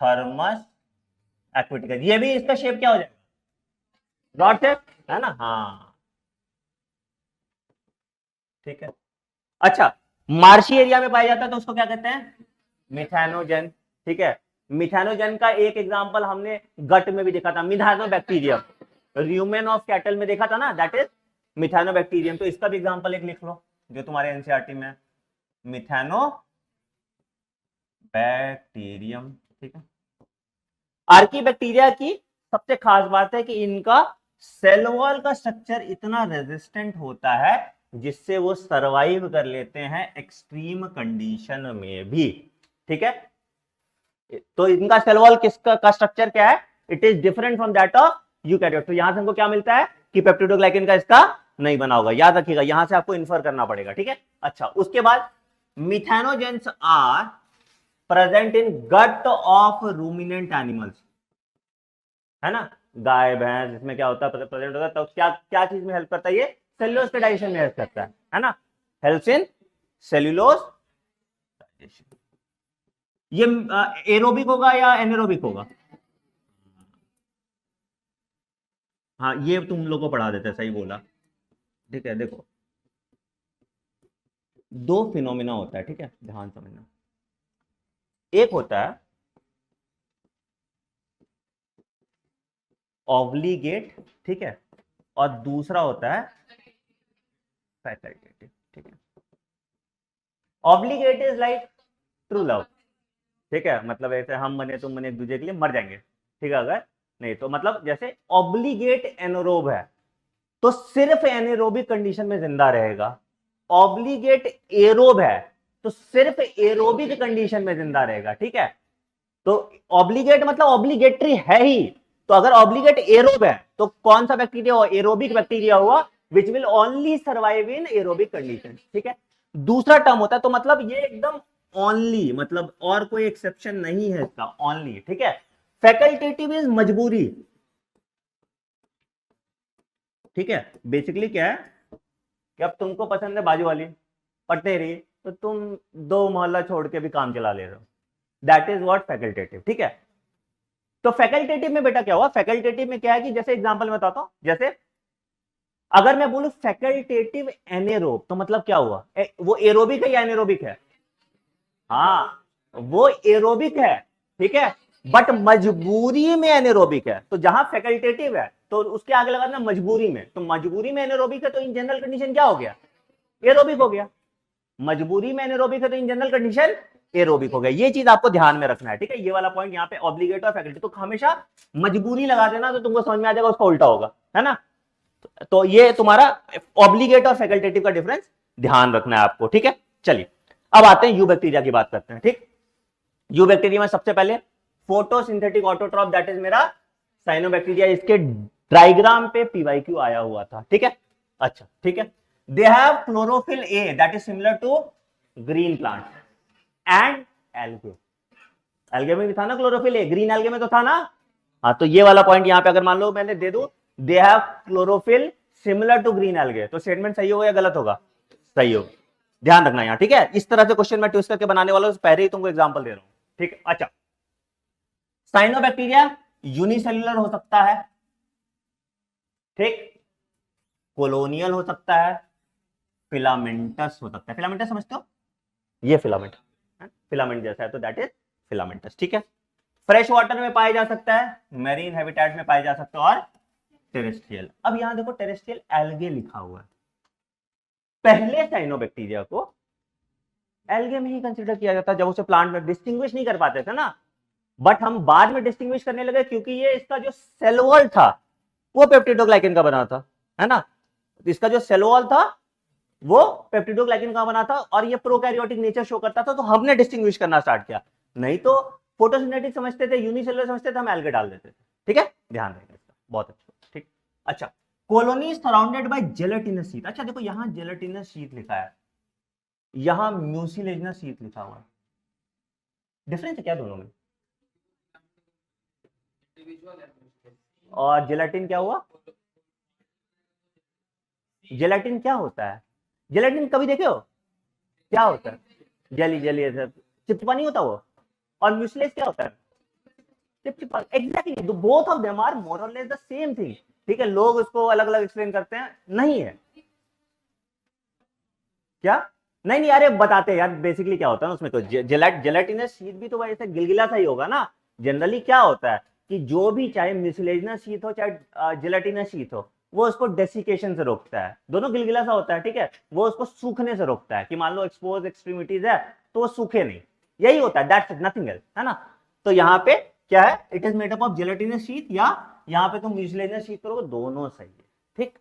थर्मस एक्विटिकस, ये भी इसका शेप क्या हो जाएगा, रॉड शेप, है ना, हाँ ठीक है। अच्छा, मार्शी एरिया में पाया जाता है तो उसको क्या कहते हैं, मिथेनोजन, ठीक है। मिथेनोजन का एक एग्जांपल हमने गट में भी देखा था, मिथानोबैक्टीरियम, र्यूमेन ऑफ कैटल में देखा था ना, दैट इज मिथानोबैक्टीरियम, तो इसका भी एग्जांपल एक लिख लो, जो तुम्हारे एनसीईआरटी में, मिथेनो बैक्टीरियम, ठीक है। आर्कीबैक्टीरिया की सबसे खास बात है कि इनका सेल वॉल का स्ट्रक्चर इतना रेजिस्टेंट होता है जिससे वो सरवाइव कर लेते हैं एक्सट्रीम कंडीशन में भी, ठीक है। तो इनका सेल वॉल किसका का स्ट्रक्चर क्या है, it is different from that of eukaryote. तो यहां से हमको क्या मिलता है कि पेप्टिडोग्लाइकन का इसका नहीं बना होगा, याद रखिएगा, यहां से आपको इन्फर करना पड़ेगा, ठीक है। अच्छा, उसके बाद methanogens are present in gut of ruminant animals, है ना, गाय भैंस, इसमें क्या होता है प्रेजेंट होता है। तो क्या क्या चीज में हेल्प करता है ये, सेल्यूलोज के डाइजेशन में हेल्प करता है ना, हेल्प्स इन सेल्यूलोज डाइजेशन। ये एरोबिक होगा या एनेरोबिक होगा, हाँ ये तुम लोग को पढ़ा देते हैं, सही बोला, ठीक है। देखो दो फिनोमिना होता है, ठीक है, ध्यान समझना। एक होता है ऑब्लिगेट, ठीक है, और दूसरा होता है फैकल्टेटिव, ठीक है। Obligate is like true love, ठीक है, मतलब ऐसे हम बने तुम बने एक दूसरे के लिए मर जाएंगे, ठीक है। अगर नहीं तो मतलब जैसे ऑब्लिगेट एनोरोब है तो सिर्फ एनेरोबिक कंडीशन में जिंदा रहेगा, ऑब्लिगेट एरोब है तो सिर्फ एरोबिक कंडीशन में जिंदा रहेगा, ठीक है। तो ऑब्लिगेट मतलब ऑब्लिगेटरी है ही, तो अगर ऑब्लिगेट एरोब है तो कौन सा बैक्टीरिया हुआ, एरोबिक बैक्टीरिया हुआ, which will only survive in aerobic condition, ठीक है। दूसरा टर्म होता है, तो मतलब ये एकदम ओनली, मतलब और कोई एक्सेप्शन नहीं है इसका, ओनली, ठीक है। फैकल्टेटिव इज मजबूरी, ठीक है। बेसिकली क्या है कि अब तुमको पसंद है बाजू वाली पटेरी, तो तुम दो मोहल्ला छोड़ के भी काम चला ले रहे हो, दैट इज व्हाट फैकल्टेटिव, ठीक है। तो फैकल्टेटिव में बेटा क्या हुआ, फैकल्टेटिव में क्या है कि जैसे एग्जांपल में बताता हूं, जैसे अगर मैं बोलूं फैकल्टेटिव एनेरोब तो मतलब क्या हुआ, वो एरोबिक है या एनेरोबिक है, हाँ वो एरोबिक है, ठीक है, बट मजबूरी में एनेरोबिक है। तो जहां फैकल्टेटिव है तो उसके आगे लगा देना मजबूरी में, तो मजबूरी में एनेरोबिक है तो इन जनरल कंडीशन क्या हो गया, एरोबिक हो गया। मजबूरी में एनेरोबिक है तो इन जनरल कंडीशन एरोबिक हो गया। ये चीज आपको ध्यान में रखना है, ठीक है। ये वाला पॉइंट यहाँ पे ऑब्लिगेट और फैकल्टी, तो हमेशा मजबूरी लगा देना तो तुमको समझ में आ जाएगा, उसका उल्टा होगा, है ना। तो ये तुम्हारा ऑब्लिगेट और फैकल्टेटिव का डिफरेंस ध्यान रखना है आपको, ठीक है। चलिए अब आते हैं यू बैक्टीरिया की बात करते हैं, ठीक। यू बैक्टीरिया में सबसे पहले फोटोसिंथेटिक ऑटोट्रॉप, दैट इज मेरा साइनोबैक्टीरिया, इसके डायग्राम पे पीवाईक्यू आया हुआ था, ठीक है। अच्छा, ठीक है। They have chlorophyll a that is similar to green plant and algae, algae में भी था ना क्लोरोफिल ए, ग्रीन एल्गे में तो था ना, हाँ। तो ये वाला पॉइंट यहां पे अगर मान लो मैंने दे दूं, they have chlorophyll similar to green algae, तो स्टेटमेंट सही होगा या गलत होगा, सही होगा। ध्यान रखना यहाँ, ठीक है। इस तरह से क्वेश्चन मैं ट्विस्ट करके बनाने वाला हूं, पहले ही तुमको एग्जांपल दे रहा हूं, ठीक है। अच्छा, साइनोबैक्टीरिया यूनिसेल्युलर हो सकता है, ठीक, कोलोनियल हो सकता है, फिलामेंटस हो सकता है। फिलामेंटस समझते हो, ये फिलामेंट फिलामेंट जैसा है तो दैट इज फिलामेंटस, ठीक है। फ्रेश वाटर में पाया जा सकता है, मैरीन हैबिटेट में पाया जा सकता है, और टेरेस्ट्रियल। अब यहां देखो टेरेस्ट्रियल एल्गे लिखा हुआ है, पहले साइनोबैक्टीरिया को एल्गे में ही कंसीडर किया जाता है जब उसे प्लांट में डिस्टिंग्विश नहीं कर पाते थे ना, बट हम बाद में डिस्टिंग्विश करने लगे क्योंकि ये इसका जो सेल वॉल था वो पेप्टिडोग्लाइकन का बना था, है ना। इसका जो सेल वॉल था वो पेप्टिडोग्लाइकन का बना था और ये प्रोकैरियोटिक नेचर शो करता था, तो हमने डिस्टिंग्विश करना स्टार्ट किया। नहीं तो फोटोसिंथेटिक समझते थे, यूनिसेलुलर समझते थे, हम एल्गे डाल देते थे, ठीक है। ध्यान रखना इसका, बहुत अच्छा, ठीक। अच्छा, colony surrounded by gelatinous sheet. अच्छा देखो यहां जेलेटिनस शीट लिखा है, यहां म्यूसिलेजिनस शीट लिखा हुआ है, डिफरेंस है क्या दोनों में, और जेलेटिन क्या हुआ, जेलेटिन क्या होता है, जेलेटिन कभी देखे हो क्या होता है, जली जली ऐसा चिपचिपा नहीं होता वो, और म्यूसिलेज क्या होता है, चिपचिपा, exactly, both of them are more और लेस द सेम थिंग, ठीक है। लोग उसको अलग अलग एक्सप्लेन करते हैं, नहीं है क्या, नहीं नहीं अरे बताते हैं यार, बेसिकली क्या होता है ना उसमें, तो जेलेटिनस शीट भी तो वैसे गिलगिला सा ही होगा ना। जनरली क्या होता है कि जो भी चाहे म्यूसिलेजिनस शीट हो चाहे जेलेटिनस शीट हो, वो उसको डेसिकेशन से रोकता है, दोनों गिलगिला सा होता है, ठीक है, वो उसको सूखने से रोकता है कि मान लो एक्सपोज एक्सट्रीमिटीज है तो वो सूखे नहीं, यही होता है, दैट्स इट, नथिंग एल्स, है ना। तो यहाँ पे क्या है, it is made up of gelatinous sheet, या यहाँ पे तुम म्यूसिलेजियस शीट करोगे, दोनों सही है, ठीक।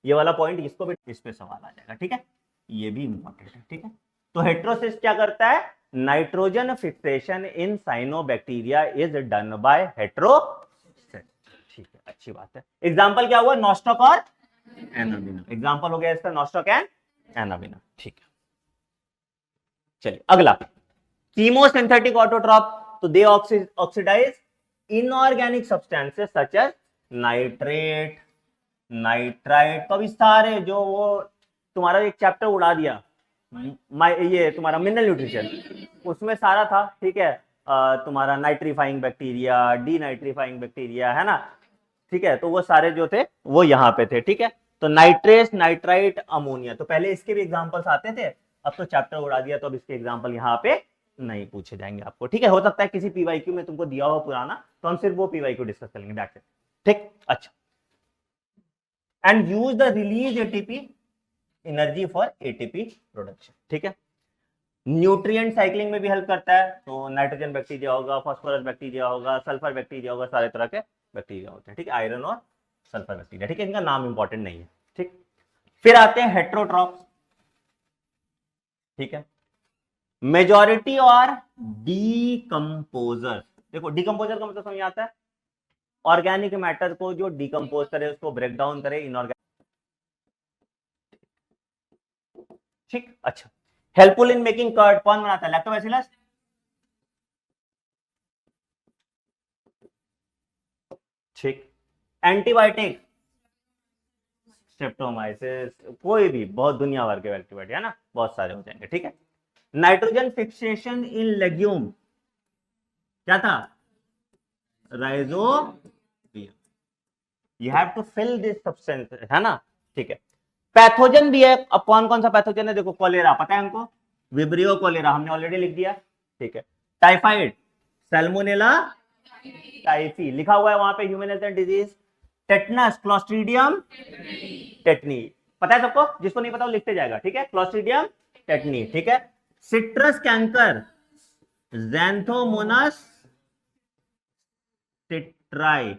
ये वाला पॉइंट इसको भी, इस पे सवाल आ जाएगा, ठीक है, ये भी इंपॉर्टेंट है, ठीक है। तो हेट्रोसिस्ट क्या करता है, nitrogen fixation in cyanobacteria is done by heterocyst, ठीक है, अच्छी बात है। एग्जांपल क्या हुआ, नॉस्टॉक और एनाबिना, एग्जांपल हो गया इसका नॉस्टॉक एंड एनाबिना, ठीक है। चलिए अगला, कीमोसिंथेटिक ऑटोट्रॉप, तो they oxidize inorganic substances such as nitrate, nitrite, तो अभी सारे जो वो तुम्हारा एक चैप्टर उड़ा दिया, ये तुम्हारा मिनरल न्यूट्रिशन, उसमें सारा था, ठीक है, तुम्हारा nitrifying bacteria, D nitrifying bacteria, है ना, ठीक है, तो वो सारे जो थे वो यहाँ पे थे, ठीक है। तो नाइट्रेट, नाइट्राइट, अमोनिया, तो पहले इसके भी एग्जांपल्स आते थे, अब तो चैप्टर उड़ा दिया, तो अब इसके एग्जांपल यहाँ पे नहीं पूछे जाएंगे आपको, ठीक है। हो सकता है किसी पीवाईक्यू में तुमको दिया हो पुराना, तो हम सिर्फ वो पीवाईक्यू डिस्कस करेंगे, दैट्स इट, ठीक, अच्छा। And use the release ATP energy for ATP production, ठीक है। न्यूट्रिएंट साइक्लिंग में भी हेल्प करता है, तो नाइट्रोजन बैक्टीरिया होगा, फास्फोरस बैक्टीरिया होगा, सल्फर बैक्टीरिया होगा, सारे तरह के बैक्टीरिया होते हैं, ठीक है, आयरन और सल्फर बैक्टीरिया, ठीक है, इनका नाम इंपॉर्टेंट नहीं है, ठीक। फिर आते हैं हेट्रोट्रॉप्स, ठीक है, मेजॉरिटी और डीकंपोजर, देखो डीकंपोजर का मतलब समझ आता है, ऑर्गेनिक मैटर को जो डीकंपोज करे, उसको ब्रेक डाउन करे इनऑर्गेनिक, ठीक, अच्छा। हेल्पफुल इन मेकिंग कर्ड, कौन बनाता है, लैक्टोबैसिलस, ठीक। एंटीबायोटिक, स्ट्रेप्टोमाइसिस, कोई भी, बहुत दुनिया भर के एंटीबायोटिक है ना, बहुत सारे हो जाएंगे, ठीक है। नाइट्रोजन फिक्सेशन इन लेग्यूम, क्या था, Rhizobium, you have to fill this substance, है ना, ठीक है। पैथोजन भी है, अब कौन कौन सा पैथोजन है, देखो कॉलेरा पता है हमको, विब्रियो कॉलेरा हमने ऑलरेडी लिख दिया, ठीक है। टाइफाइड, सैल्मोनेला टाइफी लिखा हुआ है वहां पे, human health and disease. Tetanus, clostridium tetani, पता है सबको, जिसको नहीं पता वो लिखते जाएगा, ठीक है, क्लोस्ट्रीडियम टेटनी, ठीक है। सिट्रस कैंकर, ज़ैंथोमोनास सिट्राई,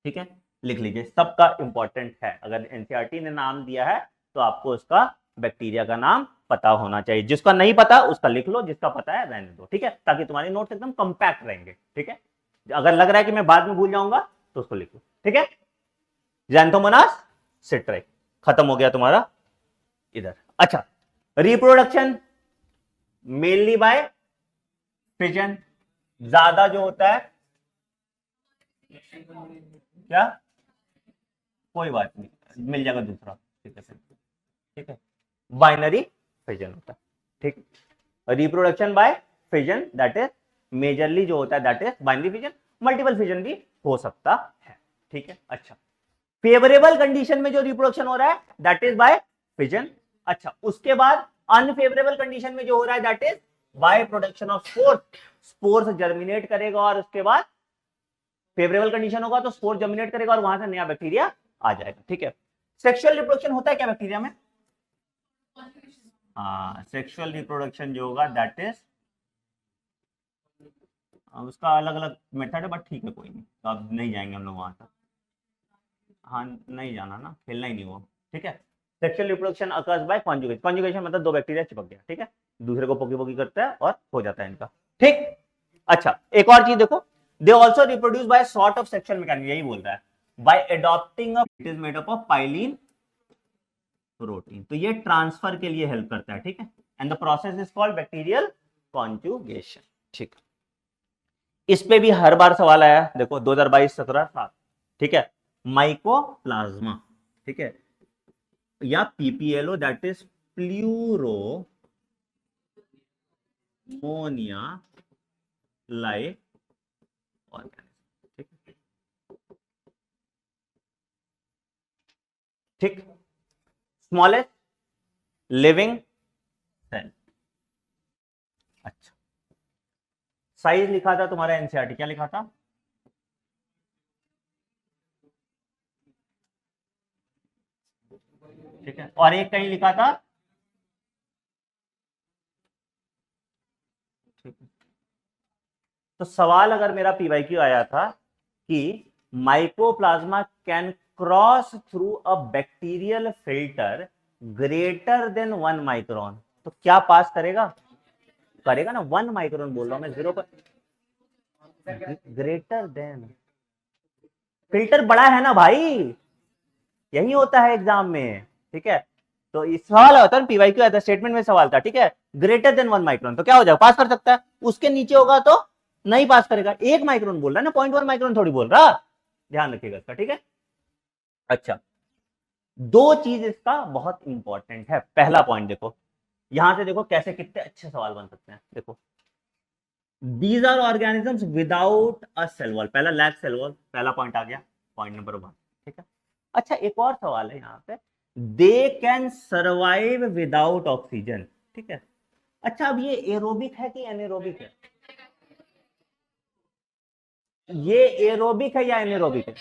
ठीक है, लिख लीजिए, सबका इंपॉर्टेंट है, अगर एनसीईआरटी ने नाम दिया है तो आपको उसका बैक्टीरिया का नाम पता होना चाहिए, जिसका नहीं पता उसका लिख लो, जिसका पता है रहने दो, ठीक है, ताकि तुम्हारे नोट्स एकदम कंपैक्ट रहेंगे, ठीक है। अगर लग रहा है कि मैं बाद में भूल जाऊंगा तो उसको लिख लो, ठीक है। ज़ैंथोमोनास सिट्राई, खत्म हो गया तुम्हारा इधर। अच्छा, रिप्रोडक्शन मेनली बाय फिजन, ज्यादा जो होता है, क्या, कोई बात नहीं, मिल जाएगा दूसरा, ठीक है, ठीक है, बाइनरी फिजन होता है, ठीक। Reproduction by fission, that is majorly जो होता है that is binary fission, multiple fission भी हो सकता है, ठीक है। अच्छा, फेवरेबल कंडीशन में जो रिप्रोडक्शन हो रहा है दैट इज बाय फिजन, अच्छा। उसके बाद अनफेवरेबल कंडीशन में जो हो रहा है that is by production of spores, spores germinate करेगा और उसके बाद फेवरेबल कंडीशन होगा तो स्पोर जर्मिनेट करेगा और वहां से नया बैक्टीरिया आ जाएगा, ठीक है। सेक्सुअल रिप्रोडक्शन होता है क्या बैक्टीरिया में, हाँ, सेक्सुअल रिप्रोडक्शन जो होगा दैट इज, उसका अलग अलग मेथड है, बट ठीक है, कोई नहीं, तो अब नहीं जाएंगे हम लोग वहां तक, हाँ नहीं जाना ना, खेलना ही नहीं वो, ठीक है। Sexual reproduction occurs by conjugation, conjugation मतलब दो बैक्टीरिया चिपक गया, ठीक है, दूसरे को पोकी पोकी करता है और हो जाता है इनका, ठीक। अच्छा, एक और चीज देखो, they also reproduce by sort of sexual mechanism, यही बोल रहा है, by adopting a, it is made up of pilin protein, तो ये ट्रांसफर के लिए हेल्प करता है, ठीक है, and the process is called bacterial conjugation, ठीक। इस पे भी हर बार सवाल आया, देखो 2022-17-7, ठीक है, माइकोप्लाज्मा, ठीक है, या PPLO that is pleuro Moniya life organism, ठीक, ठीक, स्मॉलेस्ट लिविंग सेल, अच्छा। साइज लिखा था तुम्हारा एनसीईआरटी, क्या लिखा था, ठीक है, और एक कहीं लिखा था, ठीक है। तो सवाल अगर मेरा पीवाईक्यू आया था कि mycoplasma can cross through a bacterial filter greater than 1 micron, तो क्या पास करेगा? करेगा ना, 1 माइक्रोन बोल रहा हूं मैं, 0 पर ग्रेटर देन, फिल्टर बड़ा है ना भाई, यही होता है एग्जाम में, ठीक है। तो इस सवाल होता है पीवाईक्यू आता है, स्टेटमेंट में सवाल था, ठीक है, ग्रेटर देन 1 माइक्रोन, तो क्या हो जाएगा? पास कर सकता है। उसके नीचे होगा तो नहीं पास करेगा। 1 माइक्रोन बोल रहा है ना, 0.1 माइक्रोन थोड़ी बोल रहा, ध्यान रखिएगा इसका, ठीक है। अच्छा, दो चीज इसका बहुत इंपॉर्टेंट है। पहला पॉइंट देखो, यहां से देखो कैसे कितने अच्छे सवाल बन सकते हैं। देखो, these are organisms without a cell wall, पहला लैक सेल वॉल, पहला पॉइंट आ गया, पॉइंट नंबर 1, ठीक है। अच्छा, एक और सवाल है यहाँ पे, they can survive without oxygen, ठीक है। अच्छा, अब ये एरोबिक है कि एनेरोबिक है? ये एरोबिक है या एनेरोबिक है?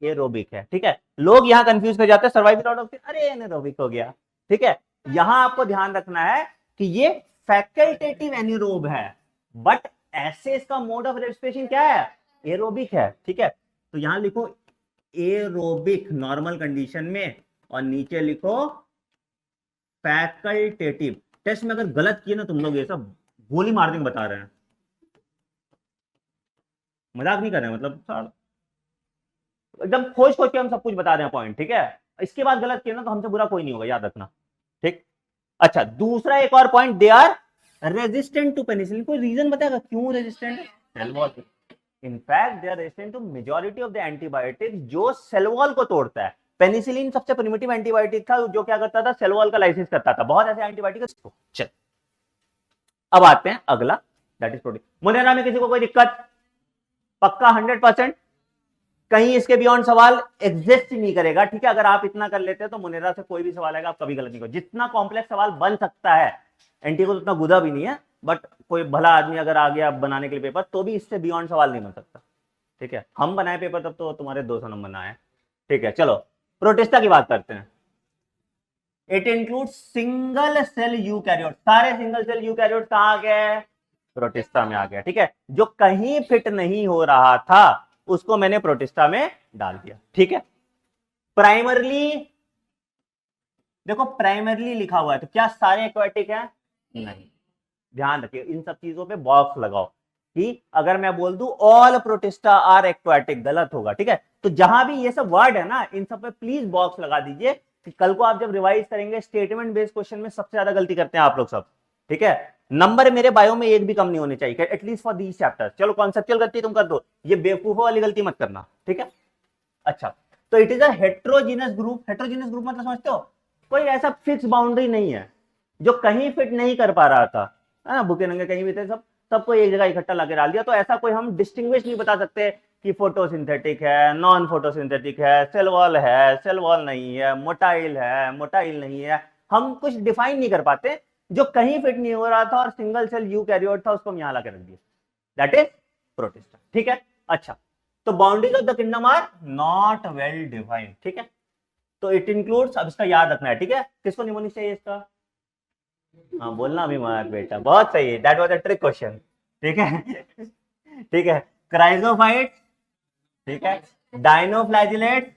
एरोबिक है, ठीक है। लोग यहाँ कंफ्यूज कर जाते हैं, सर्वाइव विदाउट ऑक्सीजन, अरे एनेरोबिक हो गया, ठीक है। यहां आपको ध्यान रखना है कि ये फैकल्टेटिव एनेरोब है, बट ऐसे इसका मोड ऑफ रेस्पिरेशन क्या है? एरोबिक है, ठीक है। तो यहां लिखो एरोबिक नॉर्मल कंडीशन में, और नीचे लिखो फैकल्टेटिव। टेस्ट में अगर गलत किए ना तुम लोग, ये सब गोली मार देंगे, बता रहे हैं, मजाक नहीं कर रहे हैं, मतलब एकदम खोज खोज के हम सब कुछ बता रहे हैं पॉइंट, ठीक है। इसके बाद गलत किया ना तो हमसे बुरा कोई नहीं होगा, याद रखना, ठीक। अच्छा, दूसरा एक और point, they are resistant to penicillin, कोई रीजन बताएगा क्यों रेजिस्टेंट है? Cell wall, in fact they are resistant to majority of the antibiotic जो सेल वॉल को तोड़ता है। पेनिसिलिन सबसे प्रिमिटिव एंटीबायोटिक था जो क्या करता था? सेल वॉल का लाइसिस करता था। बहुत ऐसे एंटीबायोटिक। चल, अब आते हैं अगला, दैट इज प्रोटीन। मुनेरा में किसी को कोई दिक्कत? पक्का 100%? कहीं इसके बियॉन्ड सवाल एग्जिस्ट ही नहीं करेगा, ठीक है। अगर आप इतना कर लेते हैं तो मुनेरा से कोई भी सवाल आएगा आप कभी गलत नहीं करो। जितना कॉम्प्लेक्स सवाल बन सकता है, एनटी को उतना गुदा भी नहीं है, बट कोई भला आदमी अगर आ गया बनाने के लिए पेपर, तो भी इससे बियॉन्ड सवाल नहीं बन सकता, ठीक है। हम बनाए पेपर तब तो तुम्हारे 200 नंबर ना आए, ठीक है। चलो, प्रोटिस्टा की बात करते हैं। It include single cell eukaryote, सारे सिंगल सेल यूकैरियोट कहां आ गए? प्रोटिस्टा में आ गया, ठीक है। जो कहीं फिट नहीं हो रहा था उसको मैंने प्रोटिस्टा में डाल दिया, ठीक है। प्राइमरली, देखो प्राइमरली लिखा हुआ है तो क्या सारे एक्वाटिक हैं? नहीं। ध्यान रखिए, इन सब चीजों पे बॉक्स लगाओ कि अगर मैं बोल दूं ऑल प्रोटिस्टा आर एक्वाटिक, गलत होगा, ठीक है। तो जहां भी ये सब वर्ड है ना, इन सब पे प्लीज बॉक्स लगा दीजिए कि कल को आप जब रिवाइज करेंगे, स्टेटमेंट बेस्ड क्वेश्चन में सबसे ज्यादा गलती करते हैं आप लोग सब, ठीक है। नंबर मेरे बायो में एक भी कम नहीं होने चाहिए, एटलीस्ट फॉर दीज चैप्टर्स। चलो, कॉन्सेप्चुअल गलती तुम कर दो, ये बेवकूफों वाली गलती मत करना, ठीक है। अच्छा, तो it is a heterogeneous group. Heterogeneous group मतलब समझते हो, कोई ऐसा फिक्स बाउंड्री नहीं है जो कहीं फिट नहीं कर पा रहा था, है ना, भूखे नंगे कहीं भी थे, सब सबको एक जगह इकट्ठा लाके डाल दिया। तो ऐसा कोई हम डिस्टिंग्विश नहीं बता सकते कि फोटोसिंथेटिक है, नॉन फोटोसिंथेटिक है, सेल वॉल है, सेल वॉल नहीं है, मोटाइल है, मोटाइल नहीं है, हम कुछ डिफाइन नहीं कर पाते। जो कहीं फिट नहीं हो रहा था और सिंगल सेल यूकैरियोट था, उसको हम यहां लाके रख दिया, दैट इज प्रोटिस्टा, ठीक है। अच्छा, तो boundaries of the kingdom are not well defined, ठीक है। तो इट इंक्लूड्स, अब इसका याद रखना है, ठीक है। किसको निमोनिक चाहिए इसका? हाँ, बोलना भी मत बेटा, बहुत सही है, that was a trick question, ठीक है। ठीक है, क्राइजोफाइट, ठीक है, dinoflagellate,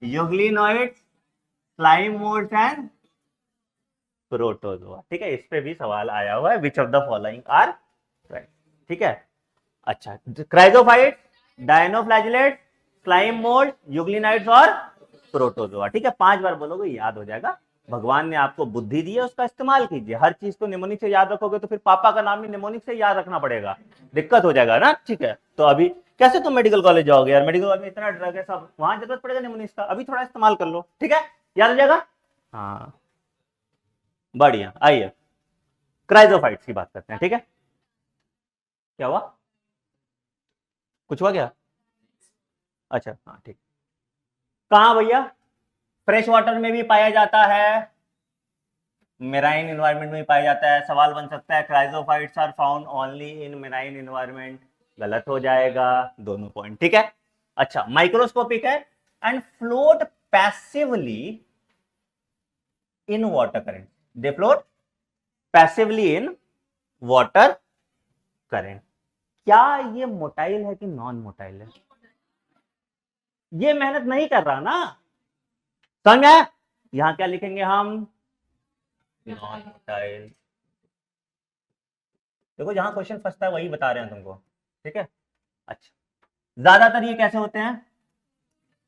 euglenoid, slime moulds and protozoa, ठीक है। इस पे भी सवाल आया हुआ है, which of the following are right, ठीक है। अच्छा, chrysophyte, dinoflagellate, slime mould, euglenoids और प्रोटोजोआ, ठीक है। 5 बार बोलोगे याद हो जाएगा। भगवान ने आपको बुद्धि दी है, उसका इस्तेमाल कीजिए। हर चीज को निमोनिक से याद रखोगे तो फिर पापा का नाम भी निमोनिक से याद रखना पड़ेगा, दिक्कत हो जाएगा ना, ठीक है। तो अभी कैसे तुम मेडिकल कॉलेज जाओगे यार? मेडिकल कॉलेज में इतना ड्रग है सब, वहां जरूरत पड़ेगा निमोनिक का, अभी थोड़ा इस्तेमाल कर लो, ठीक है, याद हो जाएगा। हाँ, बढ़िया। आइए क्राइजोफाइट्स की बात करते हैं, ठीक है। क्या हुआ? कुछ हुआ क्या? अच्छा, हाँ, ठीक। कहां भैया? फ्रेश वाटर में भी पाया जाता है, मेराइन इन्वायरमेंट में पाया जाता है। सवाल बन सकता है chrysophytes are found only in marine environment, गलत हो जाएगा, दोनों पॉइंट, ठीक है। अच्छा, माइक्रोस्कोपिक है and float passively in water current, they float passively in water current. क्या ये मोटाइल है कि नॉन मोटाइल है? ये मेहनत नहीं कर रहा ना, समझ में आया? यहां क्या लिखेंगे हम? Non motile. देखो जहां क्वेश्चन फंसता है वही बता रहे हैं तुमको, ठीक है। अच्छा, ज्यादातर ये कैसे होते हैं?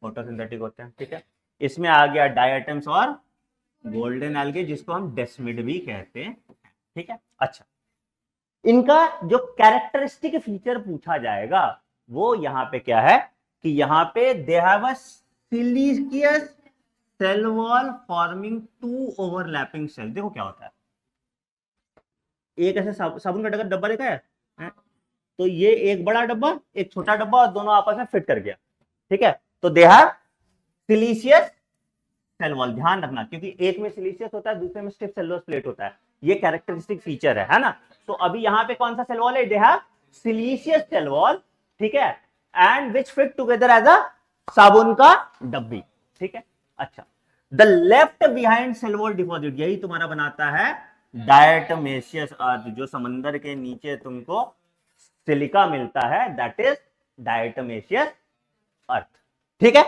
फोटोसिंथेटिक होते हैं, ठीक है। इसमें आ गया डायटम्स और गोल्डन एल्गे, जिसको हम डेस्मिड भी कहते हैं, ठीक है। अच्छा, इनका जो कैरेक्टरिस्टिक फीचर पूछा जाएगा वो यहाँ पे क्या है कि यहाँ पे they have a siliceous cell wall forming two overlapping cell. देखो क्या होता है, एक ऐसे साबुन का डब्बा देखा है? तो ये एक बड़ा डब्बा, एक छोटा डब्बा, और दोनों आपस में फिट कर गया, ठीक है। तो they have siliceous cell wall. ध्यान रखना, क्योंकि एक में सिलिशियस होता है, दूसरे में स्टिफ सेलुलोज प्लेट होता है। ये कैरेक्टरिस्टिक फीचर है ना। तो अभी यहाँ पे कौन सा सेल वॉल है? They have siliceous cell wall, ठीक है, and which fit together as a साबुन का डब्बी, ठीक है। अच्छा, the left behind cell wall deposit, यही तुम्हारा बनाता है डायटमेशियस अर्थ। जो समंदर के नीचे तुमको सिलिका मिलता है, दैट इज डायटमेशियस अर्थ, ठीक है।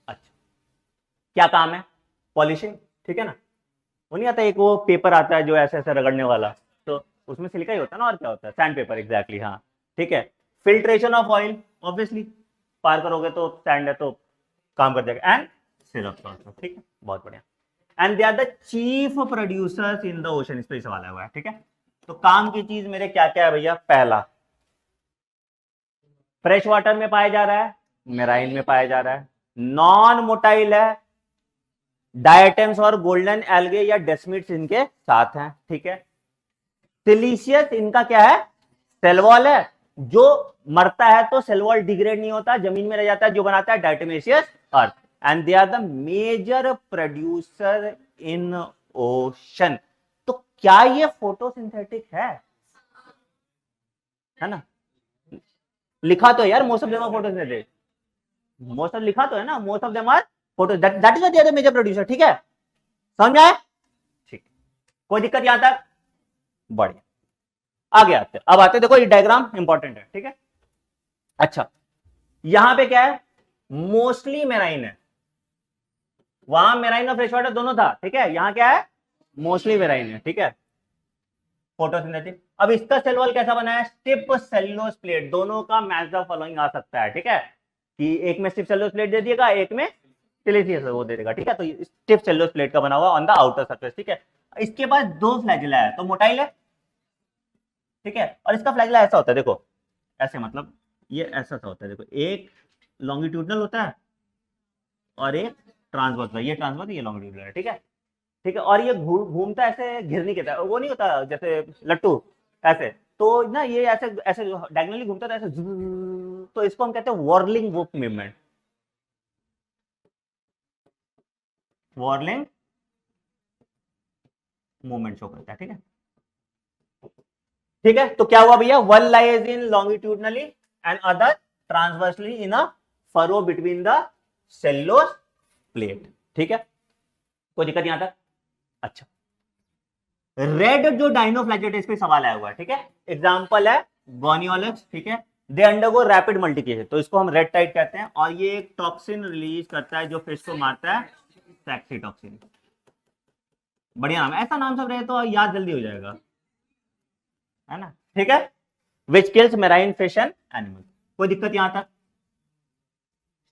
अच्छा, क्या काम है? पॉलिशिंग, ठीक है ना। वो नहीं आता एक वो पेपर आता है जो ऐसे ऐसे रगड़ने वाला, तो उसमें सिलिका ही होता है ना, और क्या होता है? सैंड पेपर, एग्जैक्टली, हाँ, ठीक है। फिल्ट्रेशन ऑफ ऑयल, ऑब्वियसली पार करोगे तो सैंड है तो काम कर जाएगा, एंड सिरप ऑल्सो, ठीक है, बहुत बढ़िया। And they are the chief producers in the ocean, इस पे सवाल आया हुआ है, ठीक है। तो काम की चीज मेरे क्या क्या है भैया? पहला, फ्रेश वाटर में पाया जा रहा है, मेराइन में पाया जा रहा है, नॉन मोटाइल है, डायटम्स और गोल्डन एल्गे या डेस्मिड्स इनके साथ हैं, ठीक है। सिलिशियस इनका क्या है? सेल वॉल है। जो मरता है तो सेल वॉल डिग्रेड नहीं होता, जमीन में रह जाता है, जो बनाता है diatomaceous earth. And they are the major producer in ocean. तो क्या ये फोटोसिंथेटिक है ना? लिखा तो है यार, most of them are photosynthetic, most of लिखा तो है ना, most of them are photo, that is what they are the major producer, ठीक है। समझ में आया? ठीक, कोई दिक्कत यहां तक? बढ़िया, आगे आते हैं। अब आते हैं, देखो ये डायग्राम इंपॉर्टेंट है, ठीक है। अच्छा, यहां पे क्या है? मोस्टली मेराइन है, वहां मेराइन और फ्रेश वाटर दोनों था, ठीक है। यहां क्या है? मोस्टली मेराइन है, ठीक है। फोटोसिंथेटिक। अब इसका सेल वॉल कैसा बना है? स्टिफ सेलुलोज प्लेट, दोनों का मैच द फॉलोइंग आ सकता है, ठीक है, कि एक में स्टिफ सेलुलोज प्लेट दे दिएगा, एक में सिलिशियस वो दे देगा, ठीक है। तो स्टिफ सेलुलोज प्लेट का बना हुआ ऑन द आउटर सरफेस, ठीक है। इसके पास दो फ्लैजिला है, तो मोटाइल है, ठीक है। और इसका फ्लैजिला ऐसा होता है, देखो ऐसे, मतलब ये ऐसा सा होता है, देखो, एक लॉन्गिट्यूडनल होता है और एक ट्रांसवर्स, ये ट्रांसवर्स, ये लॉन्गिट्यूडनल है, ठीक है, ठीक है। और ये घूमता ऐसे घिरनी के तरह, वो नहीं होता जैसे लट्टू ऐसे, तो ना ये ऐसे ऐसे डायगोनली घूमता था ऐसे, तो इसको हम कहते हैं वॉर्लिंग वुप मूवमेंट, वॉर्लिंग मूवमेंट शो करता है, ठीक है, ठीक है। तो क्या हुआ भैया? One lies in longitudinally and other transversely in a furrow between the cellulose plate, ठीक है। कोई दिक्कत यहां तक? अच्छा, रेड जो डाइनोफ्लैजेलेट, इस पे सवाल आया हुआ है, ठीक है। एग्जांपल है गोनियोलस, ठीक है। दे अंडरगो रैपिड मल्टीप्लिकेशन, तो इसको हम रेड टाइड कहते हैं, और ये एक टॉक्सिन रिलीज करता है जो फिश को मारता है, टॉक्सिन। बढ़िया नाम, ऐसा नाम सब रहे तो याद जल्दी हो जाएगा, है ना, ठीक है। विच kills marine fish and animal. कोई दिक्कत यहां तक?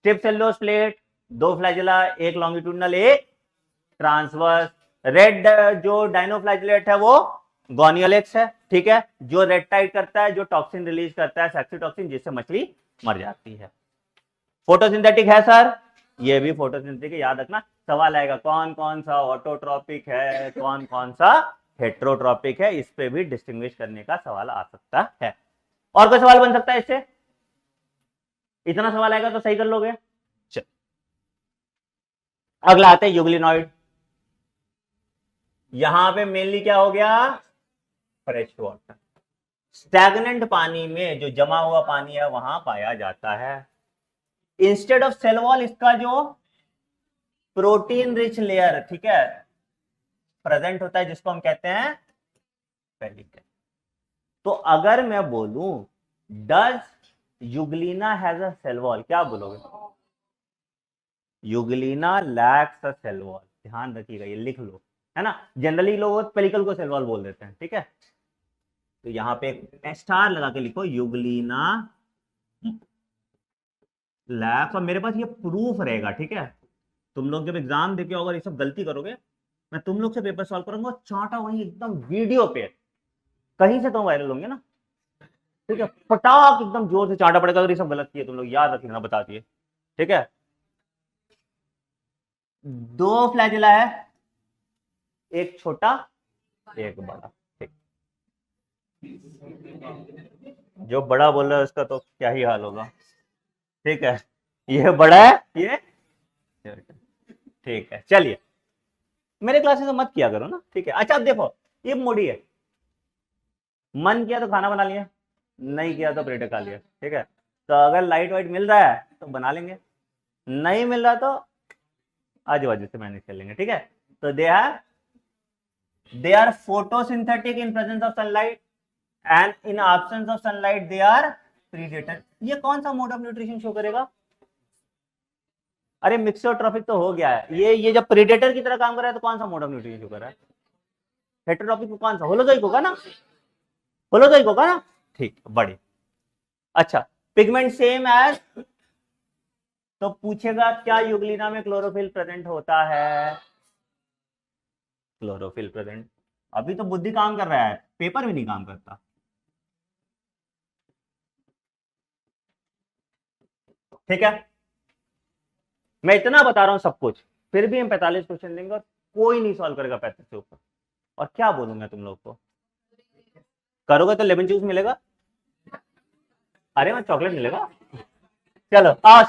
स्टिफ सेलुलोज प्लेट, दो फ्लैजिला, एक लॉन्गिट्यूडनल, एक ट्रांसवर्स। रेड जो डाइनोफ्लैजिलेट है वो गोनियोलेक्स है, ठीक है, जो रेड टाइड करता है, जो टॉक्सिन रिलीज करता है, सेक्सीटॉक्सिन, जिससे मछली मर जाती है। फोटोसिंथेटिक है सर, ये भी फोटोसिंथेटिक, याद रखना सवाल आएगा कौन कौन सा ऑटोट्रॉपिक है, कौन कौन सा हेट्रोट्रॉपिक है, इस पे भी डिस्टिंग्विश करने का सवाल आ सकता है। और कोई सवाल बन सकता है इससे? इतना सवाल आएगा तो सही कर लोगे। चल, अगला आते हैं यूग्लिनॉइड। यहां पे मेनली क्या हो गया? फ्रेश वाटर, स्टैग्नेंट पानी में जो जमा हुआ पानी है वहां पाया जाता है। इंस्टेड ऑफ सेल वॉल, इसका जो प्रोटीन रिच लेयर, ठीक है, प्रेजेंट होता है जिसको हम कहते हैं पेलिकल। तो अगर मैं बोलूं does Euglena has a cell wall, क्या बोलोगे? Euglena lacks a cell wall. ध्यान रखिएगा, ये लिख लो, है ना। जनरली लोग पेलिकल को सेल वॉल बोल देते हैं, ठीक है। तो यहां पे एक स्टार लगा के लिखो यूग्लिना लैक्स, और मेरे पास ये प्रूफ रहेगा, ठीक है। तुम लोग जब एग्जाम देके अगर ये सब गलती करोगे, मैं तुम लोग से पेपर सॉल्व करूंगा, चांटा वहीं एकदम वीडियो पे, कहीं से तो वायरल होंगे ना, ठीक है। फटाक एकदम जोर से चांटा पड़ेगा अगर ये सब गलत किए, तुम लोग याद रखना, बता दिए, ठीक है। दो फ्लैजिला है, एक छोटा एक बड़ा, ठीक। जो बड़ा बोल रहा है उसका तो क्या ही हाल होगा, ठीक है। ये बड़ा है, ये ठीक है। चलिए, मेरे क्लासेस में मत किया करो ना, ठीक है। अच्छा अब देखो, ये मोड़ी है, मन किया तो खाना बना लिया, नहीं किया तो परेठे खा लिया, ठीक है। तो अगर लाइट वाइट मिल रहा है तो बना लेंगे, नहीं मिल रहा तो आजू बाजू से मैनेज कर लेंगे, ठीक है। तो they are photosynthetic in presence of sunlight and in absence of sunlight they are predator. ये कौन सा मोड ऑफ न्यूट्रिशन शो करेगा? अरे मिक्सोट्रॉफिक तो हो गया है, ये जब प्रीडेटर की तरह काम कर रहा है तो कौन सा मोड ऑफ न्यूट्रिशन शो कर रहा है? हेटेरोट्रॉपिक को कौन सा? होलोजोइक होगा ना, होलोजोइक होगा ना, ठीक, बड़ी। अच्छा, पिगमेंट सेम एज, तो पूछेगा क्या यूग्लिना में क्लोरोफिल प्रेजेंट होता है? Chlorophyll present. अभी तो बुद्धि काम कर रहा है, पेपर में नहीं काम करता, ठीक है। मैं इतना बता रहा हूं सब कुछ, फिर भी हम 45 क्वेश्चन देंगे और कोई नहीं सॉल्व करेगा 35 के ऊपर। और क्या बोलूंगा तुम लोग को, करोगे तो लेमन जूस मिलेगा, अरे मैं चॉकलेट मिलेगा, चलो आज,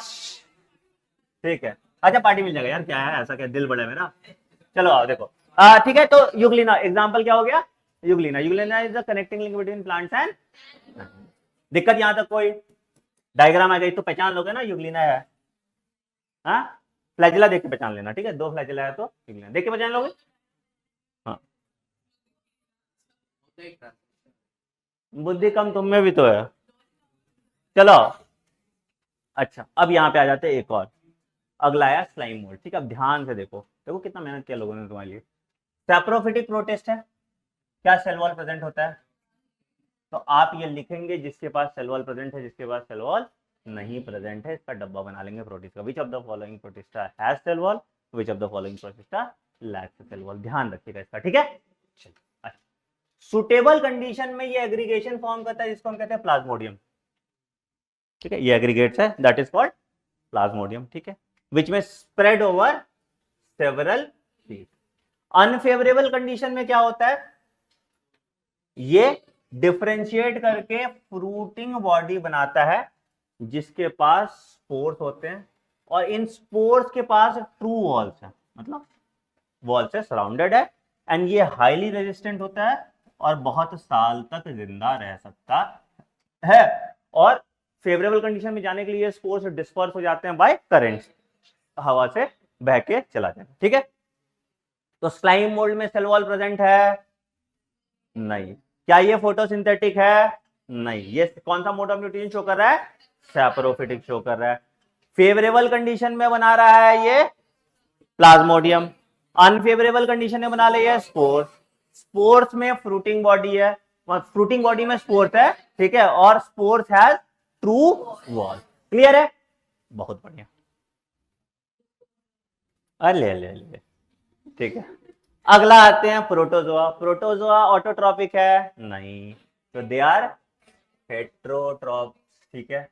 ठीक है। अच्छा पार्टी मिल जाएगा यार, क्या है ऐसा, क्या दिल बड़ा है मेरा। चलो आओ देखो, ठीक है। तो यूग्लिना एग्जांपल क्या हो गया? Euglena, Euglena is the connecting link between plants and, दिक्कत यहां तक कोई? डायग्राम आ गई तो पहचान लोगे ना यूग्लिना है, हाँ। फ्लैजिला देख के पहचान लेना, ठीक है। दो फ्लैजिला है तो यूग्लिना देख के पहचान लोगे, हाँ। बुद्धि कम तुम में भी तो है, चलो। अच्छा अब यहाँ पे आ जाते हैं एक और, अगला आया स्लाइम मोल्ड, ठीक है। अब ध्यान से देखो, देखो कितना मेहनत किया लोगों ने तुम्हारे लिए। सैप्रोफिटिक प्रोटिस्ट है, क्या सेल वॉल प्रेजेंट होता है? तो आप ये लिखेंगे जिसके पास सेल वॉल प्रेजेंट है, जिसके पास सेल वॉल नहीं प्रेजेंट है, इसका डब्बा बना लेंगे प्रोटिस्ट का। Which of the following protista has cell wall, which of the following protista lacks cell wall. ध्यान रखिएगा इसका, ठीक है। चलिए, सुटेबल कंडीशन में ये एग्रीगेशन फॉर्म करता है जिसको हम कहते हैं प्लाज्मोडियम, ठीक है। ये एग्रीगेट्स है, दैट इज कॉल्ड प्लाज्मोडियम, ठीक है। विच में spread over several seed. Unfavourable condition में क्या होता है? ये डिफरेंशिएट करके फ्रूटिंग बॉडी बनाता है जिसके पास स्पोर्स होते हैं, और इन स्पोर्स के पास ट्रू वॉल्स है, मतलब वॉल से सराउंडेड है, एंड ये हाईली रेजिस्टेंट होता है और बहुत साल तक जिंदा रह सकता है। और फेवरेबल कंडीशन में जाने के लिए स्पोर्स डिस्पर्स हो जाते हैं बाय करंट्स, हवा से बह के चला जाए, ठीक है। तो स्लाइम मोल्ड में सेल वॉल प्रेजेंट है? नहीं। क्या ये फोटोसिंथेटिक है? नहीं। ये कौन सा मोड ऑफ न्यूट्रिशन शो कर रहा है? सैप्रोफिटिक शो कर रहा है। फेवरेबल कंडीशन में बना रहा है ये प्लाज्मोडियम, अनफेवरेबल कंडीशन में बना लिया स्पोर्स। स्पोर्स में फ्रूटिंग बॉडी है, फ्रूटिंग बॉडी में स्पोर्स है, ठीक है, और spores has true wall. Clear है? बहुत बढ़िया, अले ले ले, ठीक है। अगला आते हैं प्रोटोजोआ। प्रोटोजोआ ऑटोट्रॉपिक है? नहीं। तो दे आर हेट्रोट्रॉप, ठीक है।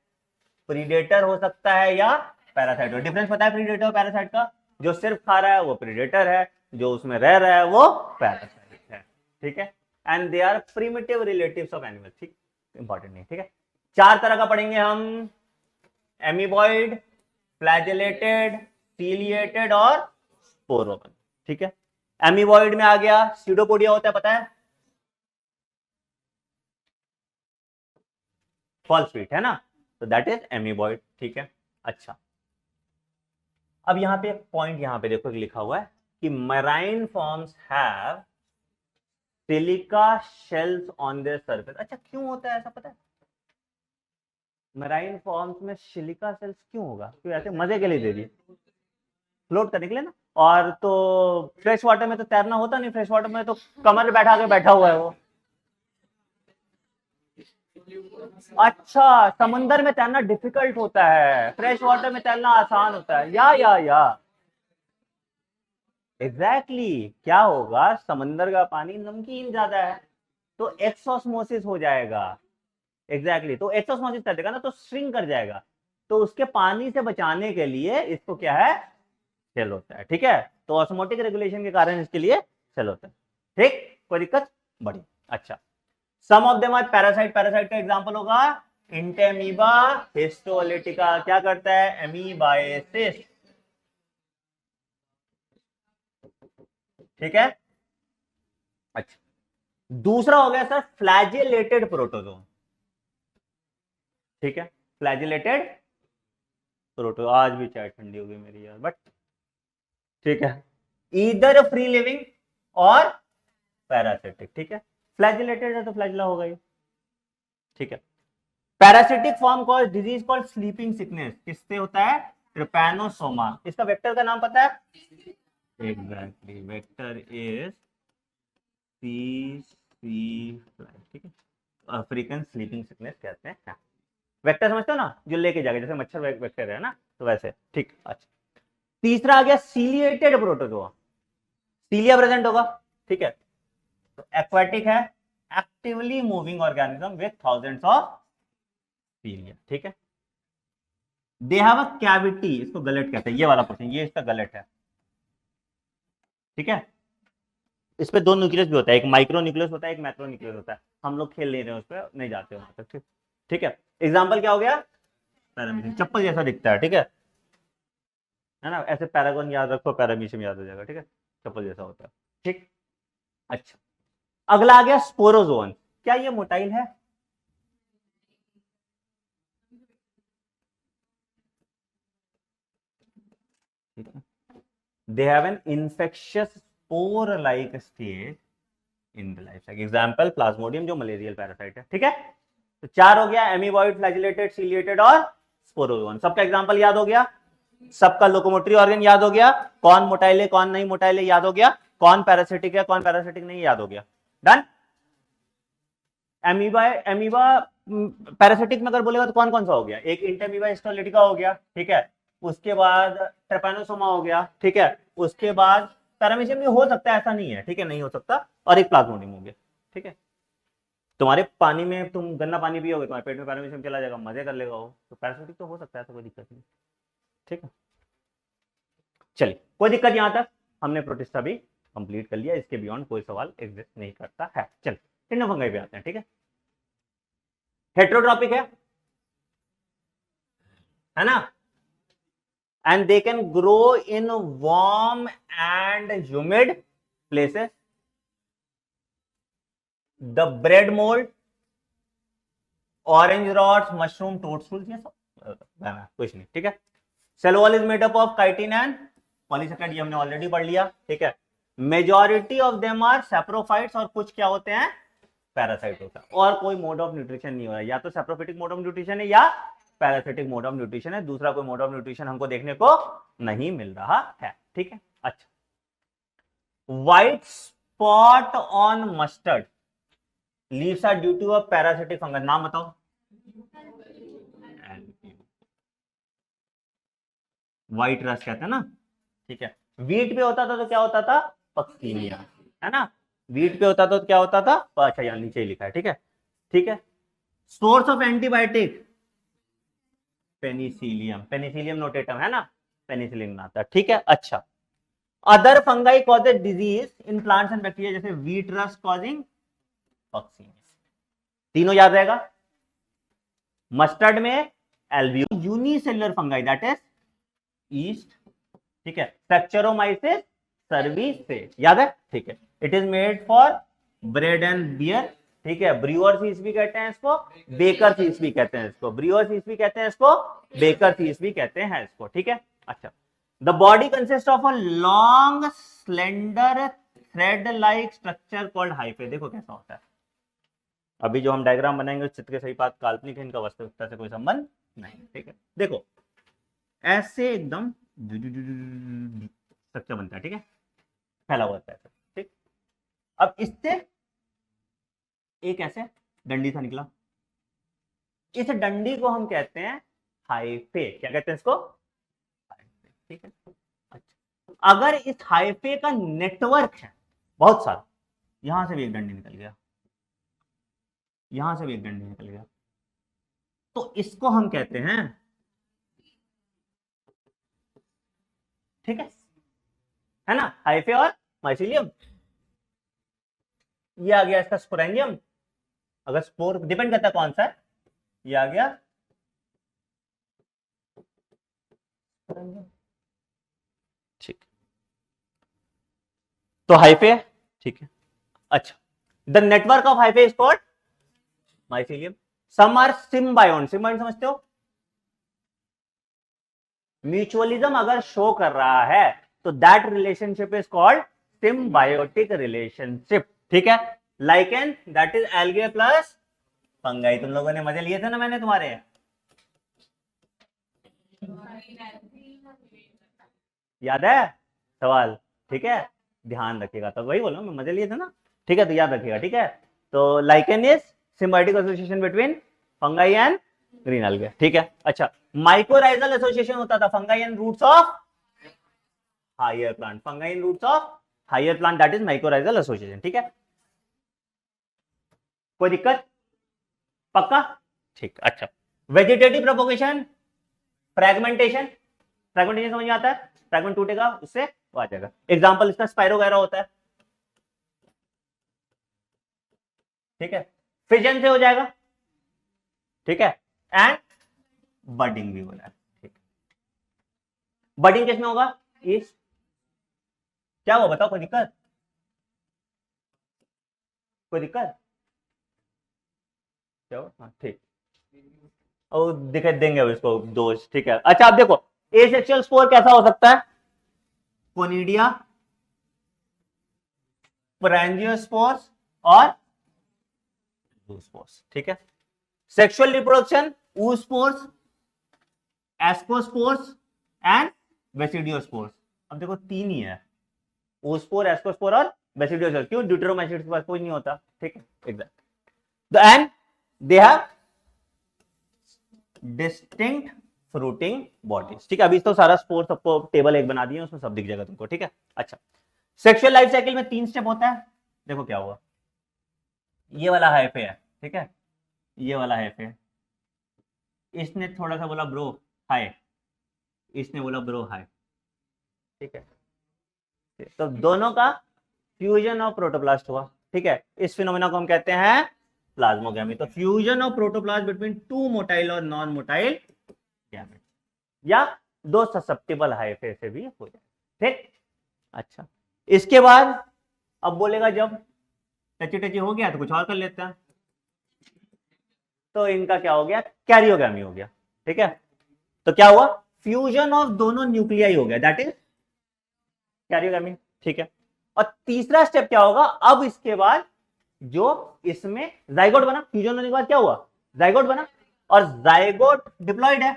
प्रीडेटर हो सकता है या पैरासाइट। डिफरेंस पता है प्रीडेटर और पैरासाइट का? जो सिर्फ खा रहा है वो प्रीडेटर है, जो उसमें रह रहा है वो पैरासाइट है, ठीक है। And they are primitive relatives of animal, ठीक, इंपॉर्टेंट नहीं, ठीक है। चार तरह का पढ़ेंगे हम, एमीबॉइड, फ्लैजेलेटेड, सीलिएटेड और स्पोरोगन, ठीक है। एमीबॉइड में आ गया सीडोपोडिया होता है, पता है? फॉल स्वीट है ना, तो दैट इज एमीबॉइड, ठीक है। अच्छा अब यहां पे एक पॉइंट यहां पे देखो लिखा हुआ है कि marine forms have silica shells on their surface. अच्छा, क्यों होता है ऐसा पता है? मराइन फॉर्म्स में सिलिका शेल्स क्यों होगा? क्यों ऐसे मजे के लिए दे दिए, फ्लोट करने के लिए ना। और तो फ्रेश वाटर में तो तैरना होता नहीं, फ्रेश वाटर में तो कमर बैठा के बैठा हुआ है वो। अच्छा, समंदर में तैरना डिफिकल्ट होता है, फ्रेश वाटर में तैरना आसान होता है। या एग्जैक्टली क्या होगा, समंदर का पानी नमकीन ज्यादा है तो एक्सोस्मोसिस हो जाएगा। एग्जैक्टली तो एक्सोस्मोसिस कर देगा ना, तो श्रिंक कर जाएगा। तो उसके पानी से बचाने के लिए इसको क्या है, सेल होता है। ठीक है, तो ऑस्मोटिक रेगुलेशन के कारण इसके लिए सेल होता है। ठीक, कोई दिक्कत? बढ़िया। अच्छा, some of them are parasite. Parasite का एग्जांपल होगा इंटेमीबा हिस्टोलिटिका। क्या करता है? एमीबाइसिस। ठीक है। अच्छा, दूसरा हो गया सर फ्लैजिलेटेड प्रोटोजोन। ठीक है, फ्लैजिलेटेड प्रोटो। आज भी चाय ठंडी हो गई मेरी यार, बट ठीक है। इधर फ्री लिविंग और पैरासिटिक। ठीक है, फ्लैजिलेटेड है तो फ्लैजिला होगा ये। ठीक है, parasitic form cause disease called sleeping sickness. किससे होता है? ट्रिपैनोसोमा। इसका वेक्टर का नाम पता है? एग्जैक्टली, वेक्टर इज सी फ्लाई। ठीक है, अफ्रीकन स्लीपिंग सिकनेस कहते हैं। वेक्टर समझते हो ना, जो लेके जाएगा, जैसे मच्छर वेक्टर है ना, तो वैसे। ठीक, अच्छा। तीसरा आ गया सीलिएटेड प्रोटोजोआ। सीलिया प्रेजेंट होगा। ठीक है, तो एक्वाटिक है, actively moving organism with thousands of सीलिया। ठीक है, दे हैव अ कैविटी। इसको गलत कहते हैं, ये वाला क्वेश्चन, ये इसका गलत है। ठीक है, इस पे दो न्यूक्लियस भी होता है, एक माइक्रो न्यूक्लियस होता है, एक मैक्रो न्यूक्लियस होता है। हम लोग खेल नहीं रहे उस पर, नहीं जाते वहां तक। ठीक है, एग्जाम्पल क्या हो गया? पैरामीशियम, चप्पल जैसा दिखता है। ठीक है ना, ऐसे पैरागोन याद रखो, पैरामीशियम याद हो जाएगा। ठीक है, चप्पल जैसा होता है। ठीक, अच्छा। अगला आ गया स्पोरोजोन। क्या ये मोटाइल है? They have an infectious spore like state in the life cycle. Example Plasmodium, जो मलेरियल पैरासाइट है। ठीक है, तो चार हो गया, एमीबॉइड, फ्लैजिलेटेड, सीलिएटेड और स्पोरोजोन। सबका एग्जांपल याद हो गया, सबका लोकोमोटरी ऑर्गन याद हो गया, कौन मोटाइल है कौन नहीं मोटाइल है याद हो गया, कौन पैरासिटिक है कौन पैरासिटिक नहीं याद हो गया। डन। एमीबा पैरासिटिक में अगर बोलेगा तो कौन कौन सा हो गया? एक इंटरमीबा हिस्टोलिटिका हो गया। ठीक है, उसके बाद ट्रेपैनोसोमा हो गया। ठीक है, उसके बाद पैरामीशियम भी हो सकता है, ऐसा नहीं है। ठीक है, नहीं हो सकता। और एक प्लाज्मोडियम हो गया। ठीक है, तुम्हारे पानी में तुम गंदा पानी पियोगे, तुम्हारे पेट में पैरामीशियम चला जाएगा, मजे कर लेगा वो, तो पैरासिटिक तो हो सकता है, तो कोई दिक्कत नहीं। ठीक है, चलिए, कोई दिक्कत। यहां तक हमने प्रोटिस्टा भी कंप्लीट कर लिया, इसके बियॉन्ड कोई सवाल एग्जिस्ट नहीं करता है। चलिए टिंडो फंगाई पे आते हैं। ठीक हेट्रोट्रॉपिक है ना, and they can grow in warm and humid places. The bread mould, orange rots, mushroom, toadstools, ये सब कुछ नहीं। ठीक है, cell wall is made up of chitin and polysaccharide, ये हमने ऑलरेडी पढ़ लिया। ठीक है, majority of them are saprophytes, और कुछ क्या होते हैं? पैरासाइट होता है। और कोई मोड ऑफ न्यूट्रिशन नहीं हो रहा है, या तो सैप्रोफिटिक मोड ऑफ न्यूट्रिशन है या पैरासिटिक मोड ऑफ न्यूट्रिशन है। दूसरा कोई मोड ऑफ न्यूट्रिशन हमको देखने को नहीं मिल रहा है। ठीक है, अच्छा। White spot on mustard leaves are due to a parasitic fungus. नाम बताओ। व्हाइट रस्ट कहते हैं ना। ठीक है, वीट पे होता था तो क्या होता था? पक्सीनिया, है ना। वीट पे होता था तो क्या होता था? अच्छा, यहाँ नीचे ही लिखा है। ठीक है, ठीक है। Source of antibiotic Penicillium, Penicillium notatum, है ना, पेनिसिलिन आता है। ठीक है, अच्छा। Other fungi causes disease in plants and bacteria, जैसे वीट रस्ट कॉजिंग पक्सीनिया। तीनों याद रहेगा। मस्टर्ड में albugo, unicellular fungi that is yeast. ठीक है, सेक्चरोमाइसिस सर्विसेज, याद है। ठीक है, it is made for bread and beer. ठीक है, ब्रूअर सीड्स भी कहते हैं इसको, बेकर सीड्स भी कहते हैं इसको, ब्रूअर सीड्स भी कहते हैं इसको, बेकर सीड्स भी कहते हैं इसको। ठीक है, अच्छा। The body consist of a long slender thread like structure called hyphae. देखो कैसा होता है, अभी जो हम डायग्राम बनाएंगे चित्र के सही बात काल्पनिक है, इनका वास्तविकता से कोई संबंध नहीं। ठीक है, देखो ऐसे एकदम स्ट्रक्चर बनता है, ठीक है, फैला हुआ है, ठीक। अब इससे एक ऐसे डंडी सा निकला, इस डंडी को हम कहते हैं हाइफे। क्या कहते हैं इसको? हाइफे, ठीक है। अच्छा, अगर इस हाइफे का नेटवर्क है बहुत सारा, यहां से भी एक डंडी निकल गया, यहां से भी एक डंडी निकल गया, तो इसको हम कहते हैं, ठीक है ना, हाइफे और माइसीलियम। ये आ गया इसका स्पोरेंजियम, अगर स्पोर डिपेंड करता है कौन सा है, ये आ गया ठीक, तो हाइफे है, ठीक है। अच्छा, the network of hyphae is called mycelium. Some are symbiont, symbiont समझते हो? म्यूचुअलिज्म अगर शो कर रहा है तो that relationship is called symbiotic relationship, ठीक है। Lichen that is algae plus fungi. तुम लोगों ने मजे लिए थे ना मैंने तुम्हारे, याद है सवाल? ठीक है, ध्यान रखिएगा, तो वही बोलो मैं, मजे लिए थे ना, ठीक है, तो याद रखिएगा, ठीक है। तो lichen is symbiotic association between fungi and green algae, ठीक है। अच्छा, माइकोराइजल एसोसिएशन होता था fungi and roots of higher plant, fungi and roots of higher plant, that is mycorrhizal association, ठीक है। कोई दिक्कत? पक्का? ठीक, अच्छा। वेजिटेटिव प्रोपोगेशन, फ्रेगमेंटेशन, फ्रेगमेंटेशन समझ में आता है, फ्रेगमेंट टूटेगा उससे वो आ जाएगा। एग्जांपल इसका स्पाइरोगैरा होता है, ठीक है, फिजन से हो जाएगा, ठीक है, एंड बडिंग भी हो रहा है, ठीक। बडिंग किसमें होगा? इस क्या हुआ बताओ, कोई दिक्कत? कोई दिक्कत? हाँ ठीक, और दिखाई देंगे उसको दोष, ठीक है। अच्छा, आप देखो एसेक्सुअल स्पोर कैसा हो सकता है? कोनिडिया, स्पोर्स और स्पोर्स, ठीक है। Sexual reproduction, spores, ascospores and basidiospores. अब देखो तीन ही है, ओस्पोर, एस्कोस्पोर और बेसिडियोस्पोर। क्यों? ड्यूटेरोमाइसीट्स के पास कोई नहीं होता, ठीक है, exact. And they have distinct fruiting bodies, ठीक है। अभी तो सारा स्पोर सबको टेबल एक बना दिए, उसमें सब दिख जाएगा तुमको, ठीक है। अच्छा, सेक्सुअल लाइफ साइकिल में 3 स्टेप होता है। देखो क्या हुआ, ये वाला हाइफे है, ठीक है, ये वाला हाइफे, इसने थोड़ा सा बोला ब्रो हाय, इसने बोला ब्रो हाय, ठीक है। तो दोनों का फ्यूजन ऑफ प्रोटोप्लास्ट हुआ, ठीक है। इस फिनोमेना को हम कहते हैं प्लाज्मोगैमी। तो fusion of protoplast between 2 motile और नॉन मोटाइल गैमेट, या 2 ससेप्टेबल हाइफे से भी हो जाए, ठीक। अच्छा, इसके बाद अब बोलेगा जब टची टची हो गया तो कुछ और कर लेते हैं, तो इनका क्या हो गया? कैरियोगैमी हो गया, ठीक है। तो क्या हुआ? फ्यूजन ऑफ दोनों न्यूक्लियाई हो गया, दैट इज कैरियोगैमी, ठीक है। और तीसरा स्टेप क्या होगा? अब इसके बाद जो इसमें जाइगोट बना, फ्यूजन होने के बाद क्या हुआ? जाइगोट बना, और जाइगोट डिप्लॉइड है,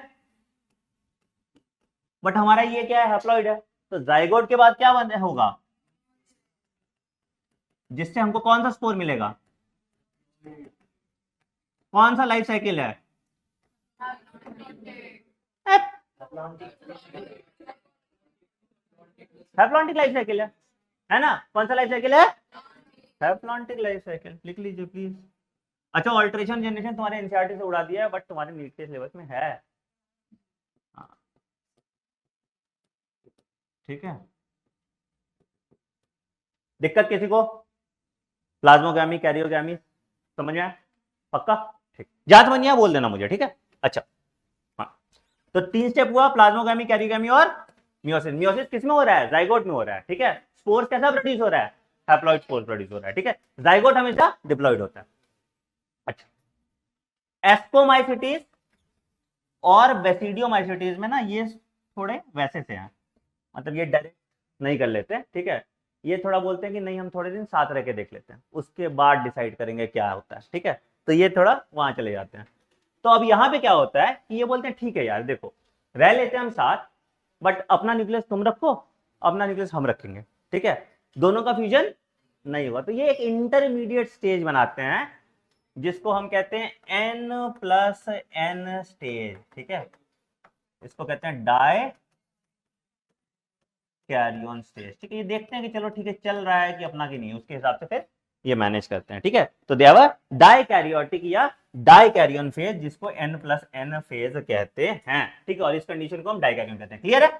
बट हमारा ये क्या है? हैप्लॉइड है। तो जाइगोट के बाद क्या बन होगा? जिससे हमको कौन सा स्पोर मिलेगा? कौन सा लाइफ साइकिल है? हैप्लॉन्टिक लाइफ साइकिल है ना? कौन सा लाइफ साइकिल है? हैप्लॉन्टिक लाइफ साइकिल, लिख लीजिए प्लीज। अच्छा, ऑल्ट्रेशन जनरेशन तुम्हारे एनसीईआरटी से उड़ा दिया है, बट तुम्हारे नीट के सिलेबस में है, हाँ, ठीक है। दिक्कत किसी को? प्लाज्मोगैमी, कैरियोगैमी समझ में आया? पक्का? ठीक, जहां समझ नहीं आया बोल देना मुझे, ठीक है। अच्छा, हाँ, तो 3 स्टेप हुआ, प्लाज्मोगैमी, कैरियोगैमी और मियोसिस। मियोसिस किसमें हो रहा है? जाइगोट में हो रहा है, ठीक है। स्पोर्स कैसा प्रोड्यूस हो रहा है? हैप्लॉइड स्पोर्स प्रोड्यूस हो रहा है, ठीक है। जाइगोट हमेशा डिप्लॉइड होता है। अच्छा, एस्कोमाइसिटीज और बेसिडियोमाइसिटीज में ना ये थोड़े वैसे से हैं, मतलब ये डायरेक्ट नहीं कर लेते, ठीक है, ये थोड़ा बोलते हैं कि नहीं हम थोड़े दिन साथ रह के देख लेते हैं, उसके बाद डिसाइड करेंगे क्या होता है, ठीक है, तो ये थोड़ा वहां चले जाते हैं। तो अब यहाँ पे क्या होता है कि ये बोलते हैं ठीक है यार देखो रह लेते हैं हम साथ, बट अपना न्यूक्लियस तुम रखो, अपना न्यूक्लियस हम रखेंगे, ठीक है, दोनों का फ्यूजन नहीं होगा। तो ये एक इंटरमीडिएट स्टेज बनाते हैं जिसको हम कहते हैं N+N स्टेज, ठीक है, इसको कहते हैं डाई कैरियन स्टेज, ठीक है। ये देखते हैं कि चलो ठीक है चल रहा है कि अपना की नहीं, उसके हिसाब से फिर ये मैनेज करते हैं, ठीक है। तो देवर डाई कैरियोटिक या डाई कैरियन फेज जिसको N+N फेज कहते हैं, ठीक है, और इस कंडीशन को हम डाई कैरियन कहते हैं। क्लियर है?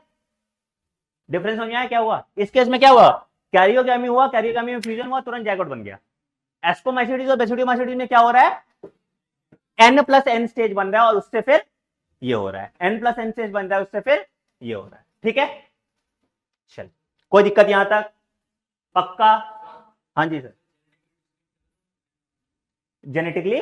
डिफरेंस समझ में आया क्या हुआ? इस केस में क्या हुआ, कैरियोगैमी हुआ, कैरियोगैमी में फ्यूजन हुआ, तुरंत जाइगोट बन गया। एस्कोमाइसिटीज और बेसिडियोमाइसिटीज में क्या हो रहा है, N+N स्टेज बन रहा है और उससे फिर ये हो रहा है, N+N स्टेज बन रहा है उससे फिर ये हो रहा है, ठीक है। चल कोई दिक्कत यहां तक? पक्का? हाँ जी सर। जेनेटिकली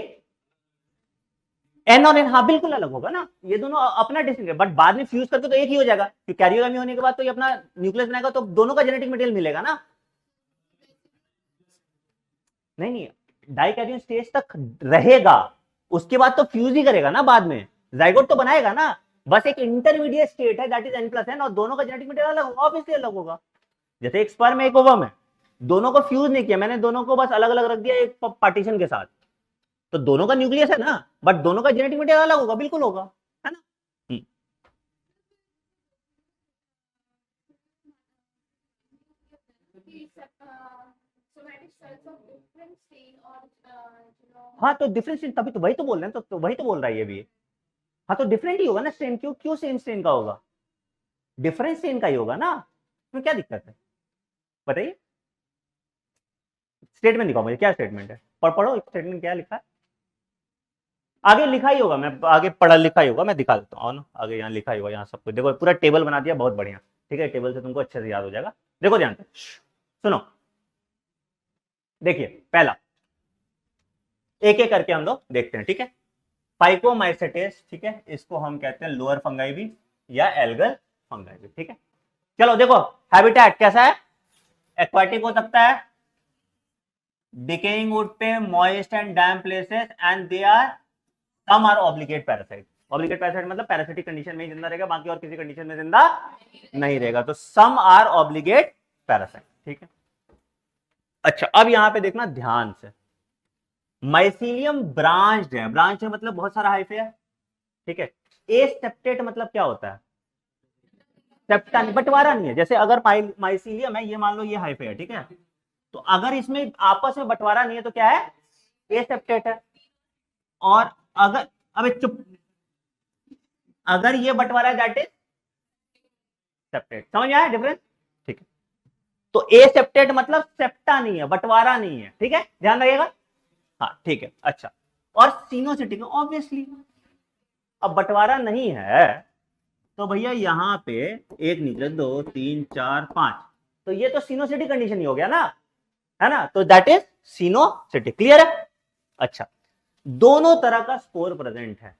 एन और एन, हाँ बिल्कुल अलग होगा ना, ये दोनों अपना डिस्टिंक्ट है, बट बाद में फ्यूज करके तो एक ही हो जाएगा, क्योंकि कैरियोगामी होने के बाद तो ये अपना न्यूक्लियस बनाएगा, तो दोनों का जेनेटिक मटेरियल मिलेगा ना। नहीं नहीं, डाइकैरियन स्टेज तक रहेगा, उसके बाद तो फ्यूज ही करेगा ना, बाद में जाइगोट तो बनाएगा ना, बस एक इंटरमीडिएट स्टेट है दैट इज N+N और दोनों का जेनेटिक मटेरियल अलग होगा, ऑब्वियसली अलग होगा। जैसे एक स्पर्म एक ओवम है, दोनों को फ्यूज नहीं किया मैंने, दोनों को बस अलग अलग रख दिया एक पार्टीशन के साथ, तो दोनों का न्यूक्लियस है ना, बट दोनों का जेनेटिक मटेरियल अलग होगा, बिल्कुल होगा, है ना। हाँ तो डिफरेंस तभी तो वही तो बोल रहे हैं, तो वही तो बोल रहा है ये भी। हाँ तो डिफरेंट ही होगा ना स्ट्रेन, क्यों क्यों सेम स्ट्रेन का होगा, डिफरेंस स्ट्रेन का ही होगा ना, तो क्या दिक्कत है बताइए। स्टेटमेंट दिखाओ मुझे, क्या स्टेटमेंट है, पढ़ो स्टेटमेंट क्या लिखा है, आगे लिखा ही होगा, मैं आगे पढ़ा लिखा ही होगा, मैं दिखा देता हूँ ना, आगे यहाँ लिखा ही होगा, यहाँ सब कुछ देखो, पूरा टेबल बना दिया, बहुत बढ़िया, ठीक है, टेबल से तुमको अच्छे से याद हो जाएगा। देखो ध्यान से सुनो, देखिए पहला एक एक करके हम लोग देखते हैं, ठीक है। फाइकोमाइसेटेस, ठीक है, इसको हम कहते हैं लोअर फंगाई भी या एल्गल फंगाई भी, ठीक है। चलो देखो हैबिटेट कैसा है, एक्वाटिक हो सकता है, डिकेइंग वुड पे, moist and damp places, and they are some are obligate parasite. Obligate parasite मतलब पैरासिटिक कंडीशन में जिंदा रहेगा, बाकी और किसी कंडीशन में जिंदा नहीं रहेगा, तो सम आर ऑब्लिगेट पैरासाइट, ठीक है। अच्छा अब यहां पे देखना ध्यान से, माइसीलियम ब्रांच्ड है, ब्रांच है मतलब बहुत सारा हाइफे है, ठीक है। एसेप्टेट मतलब क्या होता है, सेप्टा बंटवारा नहीं है, जैसे अगर माइसीलियम है, ये मान लो ये हाइफे है, ठीक है, तो अगर इसमें आपस में बंटवारा नहीं है तो क्या है, एसेप्टेट है। और अगर अबे चुप, अगर ये बंटवारा है दैट इज सेप्टेट, समझ आया डिफरेंस, ठीक है। तो एसेप्टेट मतलब सेप्टा नहीं है, बंटवारा नहीं है, ठीक है, ध्यान रखिएगा, हाँ ठीक है। अच्छा और सिनोसिटिक ऑब्वियसली, अब बंटवारा नहीं है तो भैया यहाँ पे एक न्यूक्लियस 2 3 4 5, तो ये तो सिनोसिटिक कंडीशन ही हो गया ना, है ना, तो दैट इज सिनोसिटिक, क्लियर है। अच्छा दोनों तरह का स्पोर प्रेजेंट है,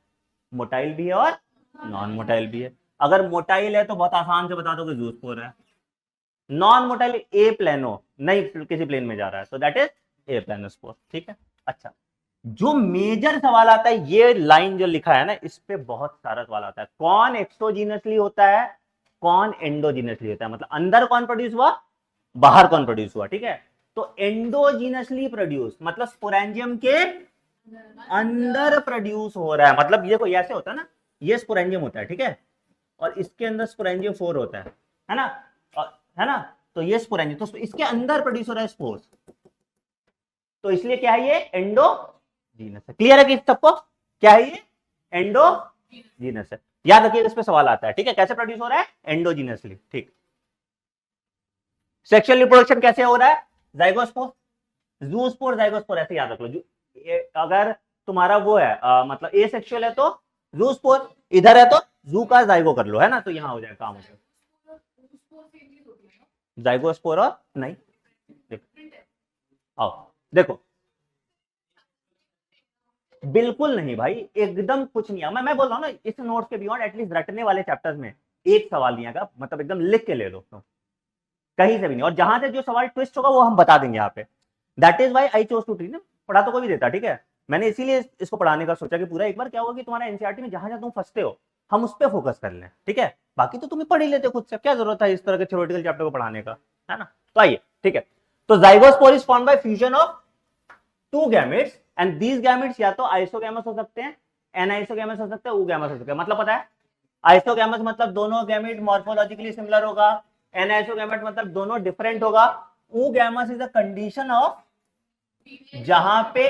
मोटाइल भी है और नॉन मोटाइल भी है। अगर मोटाइल है तो बहुत आसान से बता दो कि जू स्पोर है, नॉन मोटाइल ए प्लेनो नहीं किसी प्लेन में जा रहा है, तो that is a plano spore, ठीक है। अच्छा जो मेजर सवाल आता है, ये लाइन जो लिखा है ना, इस पे बहुत सारा सवाल आता है, कौन एक्सोजीनसली होता है, कौन एंडोजीनसली होता है, मतलब अंदर कौन प्रोड्यूस हुआ, बाहर कौन प्रोड्यूस हुआ, ठीक है। तो एंडोजीनसली प्रोड्यूस मतलब स्पोरेंजियम के अंदर प्रोड्यूस हो रहा है, मतलब ये कोई ऐसे होता है ना, ये स्पोरेंजियम होता है, ठीक है, और इसके अंदर स्पोरेंजियम 4 होता है ना, है ना, तो ये स्पोरेंजियम, तो इसके अंदर प्रोड्यूस हो रहा है स्पोर्स, तो इसलिए क्या है ये एंडोजीनस है। क्लियर है कि सबको क्या है ये एंडोजीनस है, याद रखिए इस पे सवाल आता है, ठीक है, कैसे प्रोड्यूस हो रहा है एंडोजीनसली, ठीक। सेक्सुअल रिप्रोडक्शन कैसे हो रहा है, जाइगोस्पोर, जूस्पोर जाइगोस्पोर, ऐसे याद रख लो। अगर तुम्हारा वो है मतलब ए सेक्सुअल है तो जूस्पोर, इधर है तो जू का जाइगो कर लो, है ना, तो यहां हो जाएगा, काम हो जाएगा। जाइगोस्पोर और नहीं, आओ देखो, बिल्कुल नहीं भाई, एकदम कुछ नहीं है, मैं बोल रहा हूं ना, इस नोट्स के बियॉन्ड एटलीस्ट रटने वाले चैप्टर्स में एक सवाल नहीं आएगा, मतलब एकदम लिख के ले लो तुम, कहीं से भी नहीं। और जहां से जो सवाल ट्विस्ट होगा वो हम बता देंगे यहाँ पे। That is why I chose to teach ना, पढ़ा तो कोई भी देता, ठीक है। मैंने इसीलिए इसको पढ़ाने का सोचा कि पूरा एक बार क्या होगा कि तुम्हारा एनसीईआरटी में जहां जहां तुम फंसते हो हम उस पर फोकस कर लें, ठीक है। बाकी तो तुम्हें पढ़ ही लेते खुद से, क्या जरूरत है इस तरह के थ्योरेटिकल चैप्टर को पढ़ाने का, है ना। तो आइए, ठीक है। तो zygospore is formed by fusion of two gametes and these gametes या तो आइसोगैमस हो सकते हैं, एनाइसोगैमस हो सकते हैं, ऊगैमस हो सकते हैं। मतलब पता है, आइसोगैमस मतलब दोनों गैमेट मॉर्फोलॉजिकली सिमिलर होगा, एनाइसोगैमेट मतलब दोनों डिफरेंट होगा, oogamous is a condition of जहां पे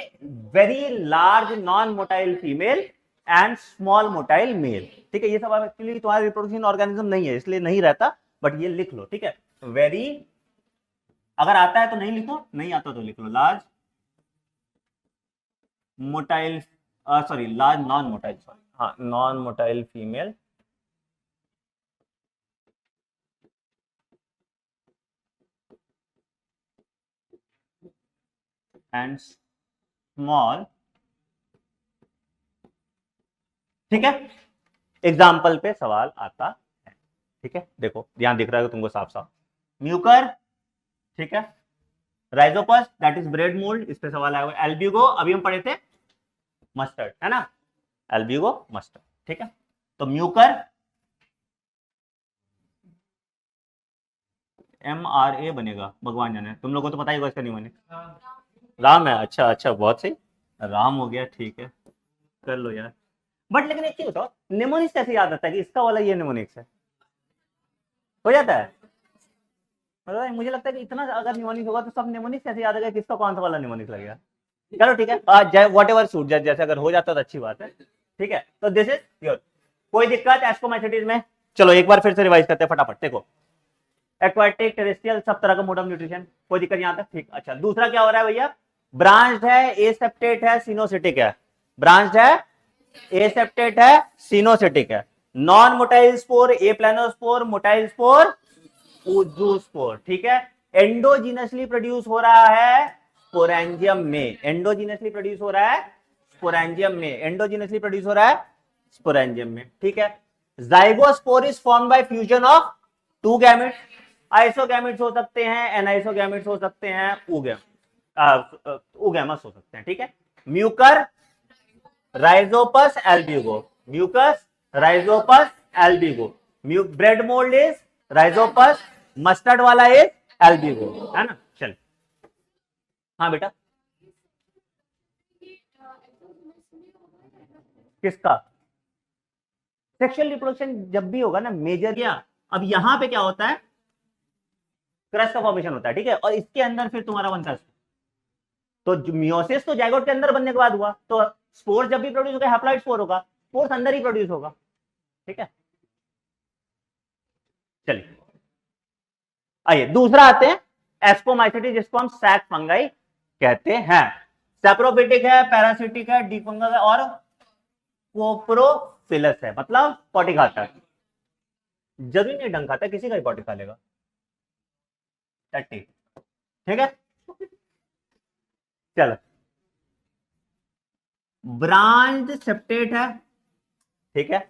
very large non motile female and small motile male, ठीक है। ये सब एक्चुअली तुम्हारा रिप्रोडक्शन ऑर्गेनिज्म नहीं है इसलिए नहीं रहता, बट ये लिख लो, ठीक है। वेरी, अगर आता है तो नहीं लिखो, नहीं आता तो लिख लो, large motile, sorry large non motile, sorry हाँ, non motile female and small, ठीक है। एग्जाम्पल पे सवाल आता है, ठीक है। देखो यहां दिख रहा है तुमको साफ साफ, म्यूकर, ठीक है, Rhizopus that is bread mould, इस पे सवाल आया हुआ, एल्ब्यूगो अभी हम पढ़े थे, मस्टर्ड, है ना, एल्ब्यूगो मस्टर्ड, ठीक है। तो म्यूकर MRA बनेगा, भगवान जाने, तुम लोगों को तो पता ही होगा इसका निमोनिक, राम है, अच्छा अच्छा, बहुत सही, राम हो गया, ठीक है, कर लो यार। बट लेकिन एक चीज बताओ, निमोनिक्स कैसे याद आता है कि इसका वाला ये निमोनिक्स है, हो जाता है। मतलब मुझे लगता है कि इतना अगर निमोनिक्स होगा तो सब निमोनिक्स कैसे याद आएगा, किसका कौन सा वाला निमोनिक्स लगेगा। चलो ठीक है, वॉट एवर सूट, जैसे अगर हो जाता तो अच्छी बात है, ठीक है। तो दिस इज योर, कोई दिक्कत एस्कोमाइसिटीज में। चलो एक बार फिर से रिवाइज करते हैं फटाफट, देखो एक्वाटिक, टेरेस्ट्रियल, सब तरह का मोड ऑफ न्यूट्रिशन, कोई दिक्कत यहां तक, ठीक। अच्छा दूसरा क्या हो रहा है भैया, ब्रांच्ड है, एसेप्टेट है, सिनोसिटिक है, ब्रांच्ड है, एसेप्टेट है, सिनोसिटिक है, नॉन मोटाइल स्पोर, ए प्लानोस्पोर, मोटाइल स्पोर, ऊजूस्पोर, ठीक है। एंडोजीनसली प्रोड्यूस हो रहा है स्पोरेंजियम में, एंडोजीनसली प्रोड्यूस हो रहा है स्पोरेंजियम में, एंडोजीनसली प्रोड्यूस हो रहा है स्पोरेंजियम में, ठीक है। Zygospore is formed by fusion of two gametes, isogametes हो सकते हैं, एनाइसोगैमेट्स हो सकते हैं, ऊगैमस हो सकते हैं, ठीक है। Mucor, Rhizopus, Albugo, mucus, Rhizopus, Albugo, bread mould is Rhizopus, mustard वाला इज एल्ब्यूगो, है ना। चल हाँ बेटा, किसका सेक्सुअल रिप्रोडक्शन जब भी होगा ना मेजर, क्या अब यहां पे क्या होता है, क्रस्ट का फॉर्मेशन होता है, ठीक है, और इसके अंदर फिर तुम्हारा बनता है, तो मियोसिस तो जाइगोट के अंदर बनने के बाद हुआ, तो स्पोर जब भी प्रोड्यूस होगा हैप्लॉइड स्पोर होगा, स्पोर्स अंदर ही प्रोड्यूस होगा, ठीक है। चलिए आइए दूसरा आते हैं, एस्कोमाइसिटी, जिसको हम सैक फंगाई कहते हैं। सेप्रोफिटिक है, पैरासिटिक है, डिफंगल है और कोप्रोफिलस है, मतलब पॉटी खाता है, जरूरी नहीं डंक खाता है, किसी का ही पॉटी खा लेगा, ठीक है। चलो ब्रांच सेप्टेट है, ठीक है,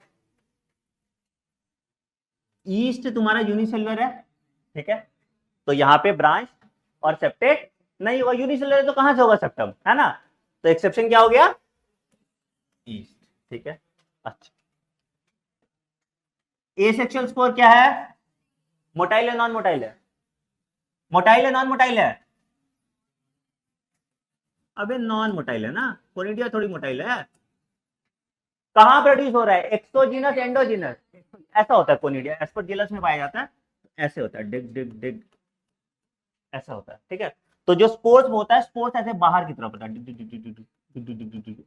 ईस्ट तुम्हारा यूनिसेलुलर है, ठीक है, तो यहां पे ब्रांच और सेप्टेट नहीं होगा, यूनिसेलुलर तो कहां से होगा सेप्टम, है ना, तो एक्सेप्शन क्या हो गया, ईस्ट, ठीक है। अच्छा एसेक्सुअल स्पोर क्या है, मोटाइल है नॉन मोटाइल है, मोटाइल है नॉन मोटाइल है, अबे नॉन मोटाइल है ना, कोनिडिया थोड़ी मोटाइल है। कहां प्रोड्यूस हो रहा है, एक्सोजीनस, एंडोजीनस, ऐसा होता है कोनिडिया, एस्परजिलस में पाया जाता है, ऐसे होता है, डिग डिग डिग, ऐसा होता है, ठीक है। तो जो स्पोर्स होता है, स्पोर्स ऐसे बाहर की तरफ होता है,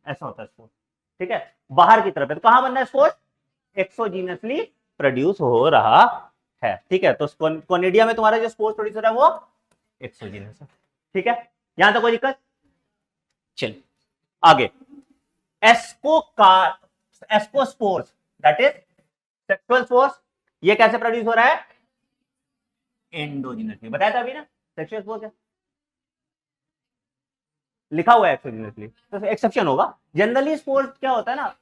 ऐसा होता है स्पोर्स, ठीक है, बाहर की तरफ है। तो कहां बन रहा है स्पोर्स, एक्सोजीनसली प्रोड्यूस हो रहा है, ठीक है। तो कोनिडिया में तुम्हारा जो स्पोर्स प्रोड्यूस हो रहा है वो एक्सोजीनस है, ठीक है। यहां तक कोई दिक्कत, चलिए आगे, ascospores that is sexual spores, ये कैसे प्रोड्यूस हो रहा है, एंडोजीनसली, बताया था अभी ना, सेक्सुअल स्पोर्स है, लिखा हुआ है एक्सोजीनसली, तो एक्सेप्शन होगा। जनरली स्पोर्स क्या होता है ना,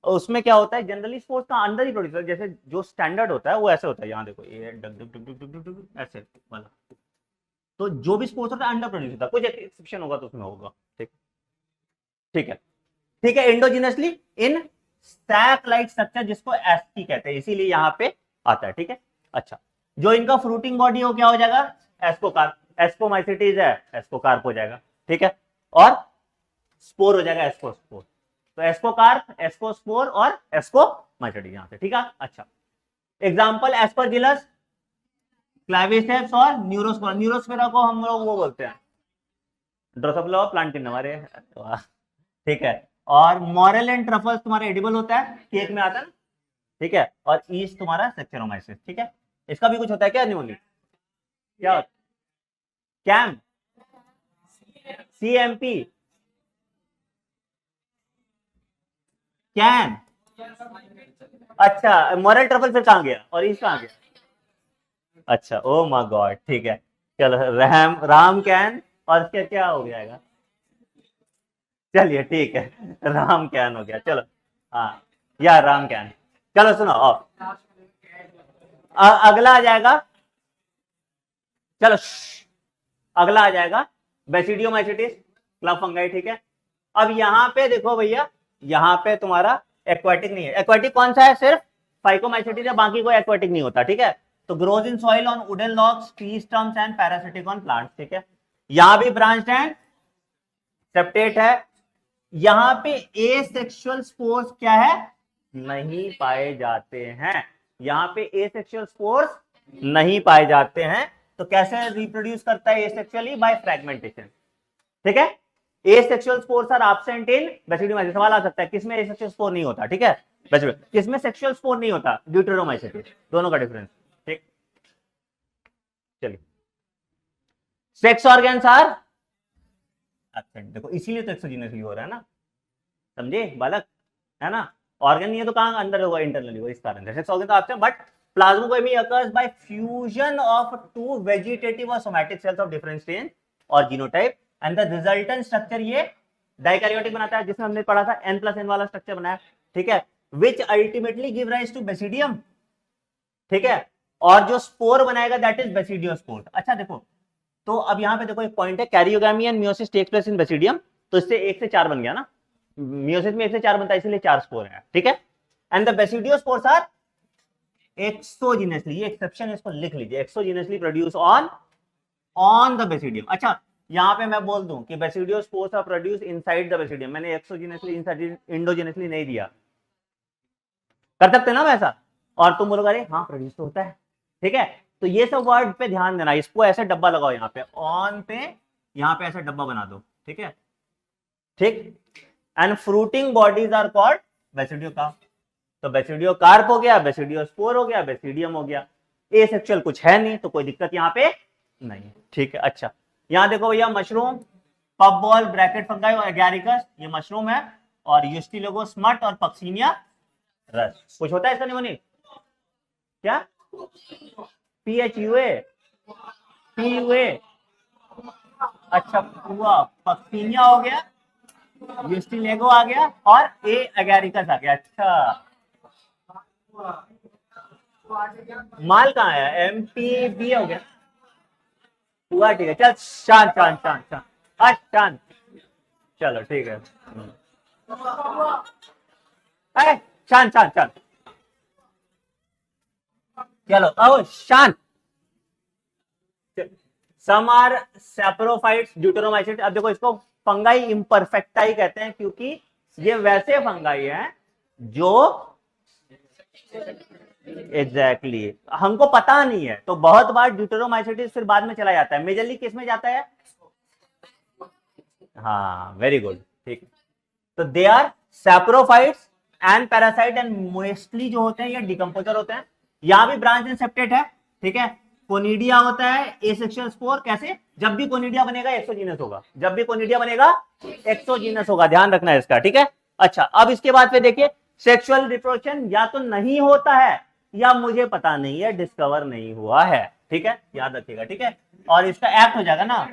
उसमें क्या होता है जनरली स्पोर्स का अंदर ही प्रोड्यूस होता है, जैसे जो स्टैंडर्ड होता है वो ऐसे होता है, यहाँ देखो ये डग डग डग डग डग डग डग ऐसे वाला। तो जो भी स्पोर्ट्स होता है अंडर प्रोड्यूस होता है, कुछ एक्सेप्शन होगा तो उसमें होगा। ठीक, ठीक है, ठीक है। एंडोजिनसली इन सैक लाइक स्ट्रक्चर जिसको एस्टी कहते हैं, इसीलिए यहाँ पे आता है। ठीक है, अच्छा। जो इनका फ्रूटिंग बॉडी हो क्या हो जाएगा, एस्कोकार्प, एस्कोमाइसिटीज है एस्कोकार्प हो जाएगा। ठीक है, और स्पोर हो जाएगा एस्कोस्पोर। तो एस्कोकार्प, एस्कोस्पोर और एस्कोमाइसिटीज यहाँ पे। ठीक है, अच्छा। एग्जाम्पल एस्परजिलस, क्लैविसेप्स और न्यूरोस्पोरा। न्यूरोस्पोरा को हम लोग वो बोलते हैं ड्रोसोफिला प्लांटिनम। अरे वाह, ठीक है। और मॉरेल एंड ट्रफल्स तुम्हारे एडिबल होता है, केक में आता है ना। ठीक है, और ईस्ट तुम्हारा सेक्चरोमाइसिस। ठीक है, इसका भी कुछ होता है क्या न्यूमोनिक, क्या होता है? Cam, CMP, can. अच्छा, मॉरेल ट्रफल फिर कहां गया और ईस्ट कहां गया? अच्छा, ओ माय गॉड, ठीक है। चलो राम कैन और क्या क्या हो जाएगा? चलिए ठीक है, राम कैन हो गया। चलो हाँ, या राम कैन। चलो सुनो अगला आ जाएगा। चलो अगला आ जाएगा बेसिडियोमाइसिटिस, क्लब फंगाई। ठीक है, अब यहाँ पे देखो भैया, यहाँ पे तुम्हारा एक्वाटिक नहीं है। एक्वाटिक कौन सा है? सिर्फ फाइकोमाइसिटिस है, बाकी कोई एक्वाटिक नहीं होता। ठीक है, तो grows in soil on wooden logs, tree stumps and parasitic on plants. ठीक है, यहां भी ब्रांच्ड एंड सेप्टेट है। यहां पे एसेक्सुअल स्पोर्स क्या है? नहीं पाए जाते हैं। यहां पे एसेक्सुअल स्पोर्स नहीं पाए जाते हैं। तो कैसे रिप्रोड्यूस करता है एसेक्सुअली? Bye fragmentation. ठीक है, asexual spores are absent in basidiomycetes. सवाल आ सकता है किसमें एसेक्सुअल स्पोर नहीं होता। ठीक है, किसमें सेक्सुअल स्पोर नहीं होता? ड्यूटेरोमाइसिस। दोनों का डिफरेंस। ठीक, चलिए। Sex organs are absent. देखो इसीलिए तो एक्सोजीनसली हो रहा है ना, समझे बालक, है ना। ऑर्गन नहीं है तो कहां अंदर होगा? इंटरनली होगा, इस कारण से सेक्स ऑर्गन तो absent. But plasmogamy occurs by fusion of two vegetative or somatic cells of different strain और genotype, and the resultant structure ये डाइकैरियोटिक बनाता है, जिसमें हमने पढ़ा था N+N वाला स्ट्रक्चर बनाया। ठीक है, which ultimately give rise to basidium. ठीक है, और जो स्पोर बनाएगा दैट इज बेसिडियोस्पोर। अच्छा देखो, तो अब यहाँ पे देखो एक पॉइंट है, karyogamy and meiosis takes place in basidium. तो इससे 1 से 4 बन गया ना, मियोसिस में 1 से 4 बनता है, इसलिए 4 स्पोर है। ठीक है, and the basidiospores are exogenously, ये एक्सेप्शन है, इसको लिख लीजिए, exogenously produce on the basidium. अच्छा, यहाँ पे मैं बोल दूं कि basidiospores are produce inside the basidium, मैंने एक्सोजीनसली इंडोजीनसली नहीं दिया। कर सकते ना वैसा, और तुम बोलोगे अरे हाँ प्रोड्यूस तो होता है। ठीक है, तो ये सब वर्ड पे ध्यान देना, इसको ऐसे डब्बा लगाओ यहाँ पे ऑन पे, यहाँ पे ऐसे डब्बा बना दो। ठीक है, ठीक। And fruiting bodies are called basidiocarp. तो बेसिडियोकार्प हो गया, बेसिडियोस्पोर हो गया, बेसिडियम हो गया। एसेक्सुअल कुछ है नहीं तो कोई दिक्कत यहाँ पे नहीं। ठीक है, अच्छा। यहाँ देखो भैया, mushroom, pub ball, bracket fungi और एगैरिकस, ये मशरूम है, और यूस्टिलोगो स्मट और पक्सीनिया रस। कुछ होता है इसका निमोनिक? क्या? PHUA, PUA। अच्छा, हुआ पक्सीनिया हो गया, यूस्टिलेगो आ गया, और ए एगैरिकस आ गया। अच्छा, माल कहाँ आया? MPB हो गया, हुआ। ठीक है, चल शांत शांत शांत शांत, आज शांत। चलो ठीक है, शांत शांत शांत। चलो अब शांत। Some are saprophytes, deuteromycete. अब देखो इसको फंगाई इम्परफेक्टाई कहते हैं, क्योंकि ये वैसे फंगाई हैं जो एग्जैक्टली हमको पता नहीं है। तो बहुत बार ड्यूटेरोमाइसिटिस फिर बाद में चला जाता है, मेजरली किस में जाता है? हाँ, वेरी गुड, ठीक। तो they are saprophytes and parasite, and mostly जो होते हैं ये डिकम्पोजर होते हैं। यहां भी ब्रांच एंड सेप्टेट है। ठीक है, कोनिडिया होता है, एसेक्सुअल स्पोर। कैसे? जब भी कोनिडिया बनेगा एक्सोजीनस होगा, जब भी कोनिडिया बनेगा एक्सोजीनस होगा, ध्यान रखना है इसका। ठीक है, अच्छा। अब इसके बाद पे देखिए, सेक्सुअल रिप्रोडक्शन या तो नहीं होता है या मुझे पता नहीं है, डिस्कवर नहीं हुआ है। ठीक है, याद रखिएगा। ठीक है, और इसका एक्ट हो जाएगा ना,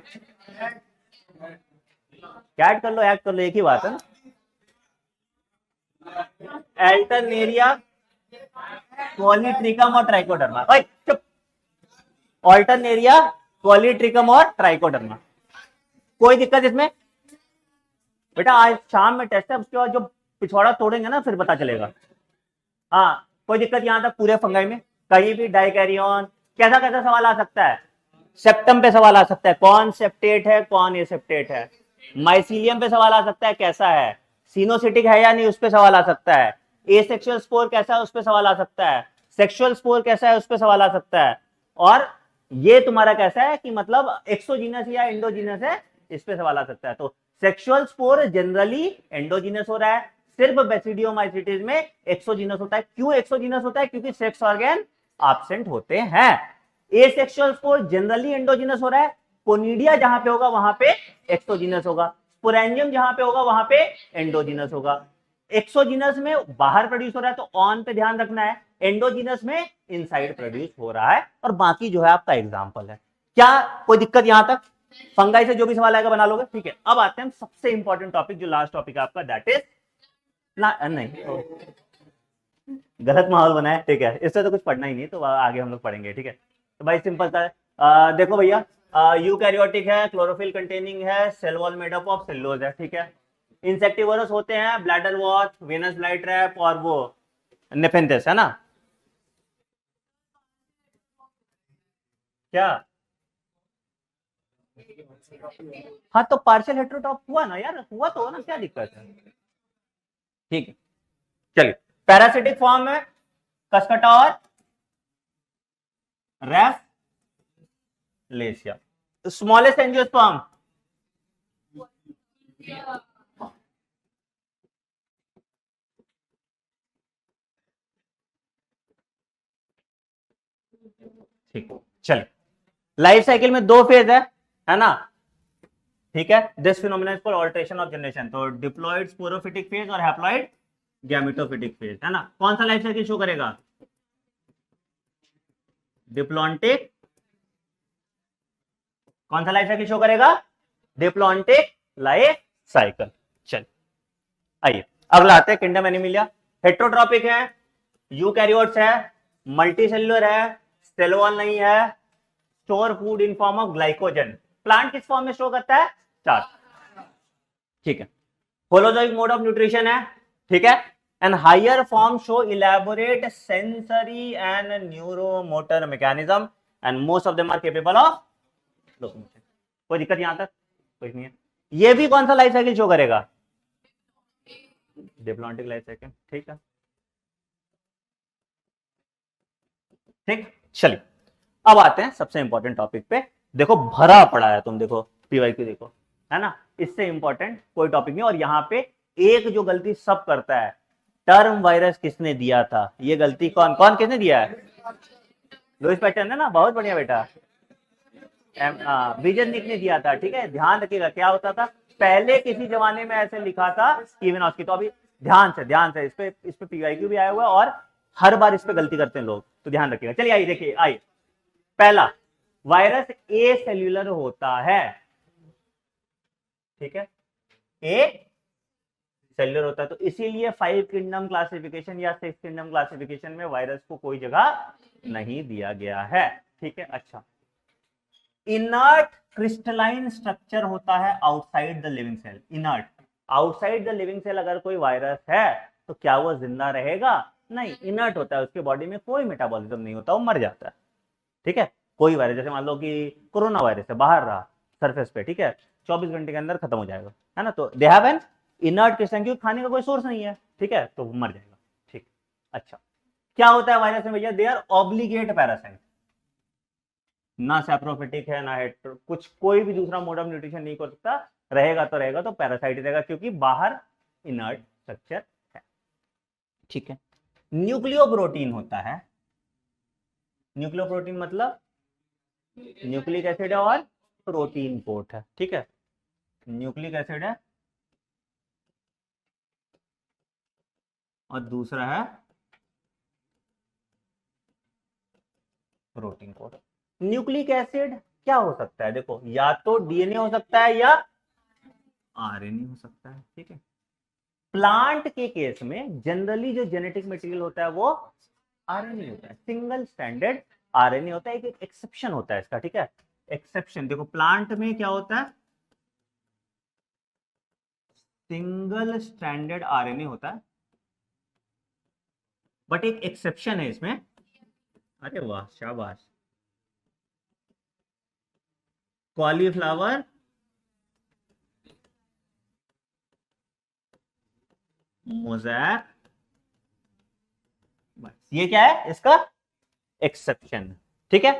कैट कर लो, एक्ट कर लो, एक ही बात है ना। एल्टरनेरिया, पॉलीट्रिकम और ट्राइकोडर्मा। ओए चुप। ऑल्टरनेरिया, पॉलीट्रिकम और ट्राइकोडर्मा। कोई दिक्कत इसमें? बेटा आज शाम में टेस्ट है, उसके बाद जो पिछवाड़ा तोड़ेंगे ना फिर पता चलेगा। हाँ कोई दिक्कत यहां तक पूरे फंगाई में कहीं भी डाइकैरियन कैसा कैसा सवाल आ सकता है? सेप्टम पे सवाल आ सकता है, कौन सेप्टेट है कौन एसेप्टेट है। माइसीलियम पे सवाल आ सकता है कैसा है, सिनोसिटिक है या नहीं उस पर सवाल आ सकता है। एसेक्सुअल स्पोर कैसा है उस पर सवाल आ सकता है। सेक्सुअल स्पोर कैसा है उस पर सवाल आ सकता है। और ये तुम्हारा कैसा है कि मतलब एक्सोजीनस या एंडोजीनस है, इस पे सवाल आ सकता है। तो सेक्सुअल स्पोर जनरली एंडोजीनस हो रहा है, सिर्फ बेसिडियोमाइसिटिस में एक्सोजीनस होता है। क्यों एक्सोजीनस होता है? क्योंकि सेक्स ऑर्गन एब्सेंट होते हैं। एसेक्सुअल स्पोर जनरली एंडोजीनस हो रहा है, कोनिडिया जहां पे होगा वहां पे एक्सोजीनस होगा, स्पोरेंजियम जहां पे होगा वहां पे एंडोजीनस होगा। एक्सोजीनस में बाहर प्रोड्यूस हो रहा है तो ऑन पे ध्यान रखना है, एंडोजीनस में इनसाइड प्रोड्यूस हो रहा है। और बाकी जो है आपका एग्जांपल है। क्या कोई दिक्कत यहां तक? फंगाई से जो भी सवाल आएगा बना लोगे, ठीक है। अब आते हैं सबसे इंपॉर्टेंट टॉपिक, जो लास्ट टॉपिक है आपका, दैट इज नहीं गलत माहौल बना है, ठीक है। इससे तो कुछ पढ़ना ही नहीं, तो आगे हम लोग पढ़ेंगे, ठीक है। तो भाई सिंपल सा है, देखो भैया, यूकैरियोटिक है, क्लोरोफिल कंटेनिंग है, cell wall made up of cellulose है, ठीक है। इंसेक्टिवोरस होते हैं, bladderwort, Venus fly trap और वो नेफेंथस, है ना? क्या? हाँ तो पार्शियल हेट्रोटॉप हुआ ना यार, हुआ तो ना, क्या दिक्कत है? ठीक है चलिए। पैरासिटिक फॉर्म में कसकटा और रेफलेशिया। स्मॉलेस्ट एंजियोस्पर्म, ठीक चलिए। लाइफ साइकिल में दो फेज है ना? ठीक है। This phenomena is called alteration of generation. तो डिप्लॉइड स्पोरोफिटिक फेज और हैप्लॉइड गैमेटोफिटिक फेज, है ना? कौन सा लाइफ साइकिल शो करेगा? डिप्लॉन्टिक। कौन सा लाइफ साइकिल शो करेगा? Diplontic life cycle. चल आइए अगला आते हैं किंगडम एनिमिलिया। हेट्रोट्रॉपिक है, यूकैरियोट्स है, मल्टीसेलुलर है, सेल वॉल नहीं है, store food in form of glycogen. Plant किस फॉर्म में स्टोर करता है? स्टार्च, ठीक है। होलोजोइक मोड ऑफ न्यूट्रिशन है, ठीक है। And higher form show elaborate sensory and neuromotor mechanism and most of them are capable of locomotion. कोई दिक्कत यहां तक? कुछ नहीं है। ये भी कौन सा लाइफ साइकिल शो करेगा? डिप्लॉन्टिक लाइफ साइकिल, ठीक है। ठीक चलिए। अब आते हैं सबसे इंपॉर्टेंट टॉपिक पे। देखो भरा पड़ा है, तुम देखो पीवाईक्यू देखो, है ना? इससे इंपॉर्टेंट कोई टॉपिक नहीं। और यहाँ पे एक जो गलती सब करता है, टर्म वायरस किसने दिया था? ये गलती कौन कौन किसने दिया है? लुईस पैस्चर ने ना, बहुत बढ़िया बेटा। विजन ने दिया था, ठीक है। ध्यान रखिएगा क्या होता था पहले, किसी जमाने में ऐसे लिखा था इवेनॉस्की। तो अभी ध्यान से इस पे पीवाईक्यू भी आया हुआ है और हर बार इस पे गलती करते हैं लोग, तो ध्यान रखिएगा। चलिए आइए देखिए, आइए पहला, वायरस ए सेल्यूलर होता है, ठीक है। ए सेल्यूलर होता है, तो इसीलिए 5 किंगडम क्लासिफिकेशन या 6 किंगडम क्लासिफिकेशन में वायरस को कोई जगह नहीं दिया गया है, ठीक है। अच्छा, इनर्ट क्रिस्टलाइन स्ट्रक्चर होता है outside the living cell. Inert, outside the living cell अगर कोई वायरस है तो क्या वो जिंदा रहेगा? नहीं, इनर्ट होता है, उसके बॉडी में कोई मेटाबॉलिज्म नहीं होता, वो मर जाता है, ठीक है। कोई वायरस, जैसे मान लो कि कोरोना वायरस है, बाहर रहा सरफेस पे, ठीक है, 24 घंटे के अंदर खत्म हो जाएगा, है ना? तो they have an inert crystalline, क्योंकि खाने का कोई सोर्स नहीं है, ठीक है, तो मर जाएगा, ठीक। अच्छा, क्या होता है वायरस में भैया? दे आर ऑब्लिगेट पैरासाइट, ना सैप्रोफिटिक है ना हेट्रो, कुछ कोई भी दूसरा मोड ऑफ न्यूट्रिशन नहीं कर सकता। रहेगा तो पैरासाइट रहेगा, क्योंकि बाहर इनर्ट स्ट्रक्चर है, ठीक है। न्यूक्लियो प्रोटीन होता है। न्यूक्लियो प्रोटीन मतलब न्यूक्लिक एसिड है और प्रोटीन कोट है, ठीक है। न्यूक्लिक एसिड है और दूसरा है प्रोटीन कोट। न्यूक्लिक एसिड क्या हो सकता है? देखो, या तो डीएनए हो सकता है या आरएनए हो सकता है, ठीक है। प्लांट के केस में जनरली जो जेनेटिक मटेरियल होता है वो आरएनए होता है, सिंगल स्टैंडर्ड आरएनए होता है। एक एक्सेप्शन होता है इसका, ठीक है, एक्सेप्शन देखो, प्लांट में क्या होता है, सिंगल स्टैंडर्ड आरएनए होता है, बट एक एक्सेप्शन है इसमें। अरे वाह, शाबाश। कॉलीफ्लावर मोज़ैक, ये क्या है इसका एक्सेप्शन, ठीक है।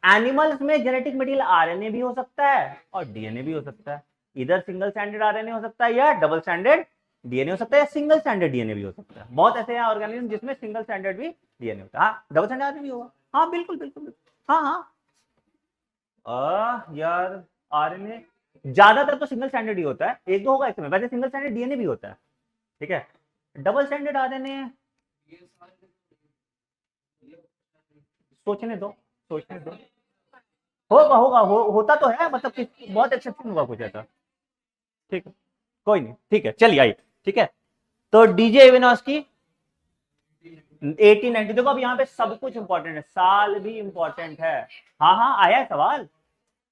एनिमल्स में जेनेटिक मटेरियल आरएनए भी हो सकता है और डीएनए भी हो सकता है। इधर सिंगल स्टैंडर्ड आरएनए हो सकता है या डबल स्टैंडर्ड डीएनए हो सकता है या सिंगल स्टैंडर्ड डीएनए भी हो सकता है। बहुत ऐसे हैं ऑर्गेनिज्म जिसमें सिंगल स्टैंडर्ड भी डीएनए होता है। हाँ, डबल स्टैंडर्ड आरएनए भी होगा। हाँ बिल्कुल बिल्कुल बिल्कुल। हाँ हाँ यार, आरएनए ज्यादातर तो सिंगल स्टैंडर्ड ही होता है, एक दो होगा इसमें, वैसे सिंगल स्टैंडर्ड डीएनए भी होता है, ठीक है। डबल स्टैंडर्ड आरएनए सोचने दो, सोचने दो, होगा होगा होता तो है, मतलब कि बहुत एक्सेप्शन हुआ कुछ ऐसा, ठीक है, कोई नहीं, ठीक है, चलिए आइए, ठीक है। तो डीजे इवेनॉस की 1890, देखो अब यहाँ पे सब कुछ इंपॉर्टेंट है, साल भी इंपॉर्टेंट है। हाँ हाँ आया है सवाल,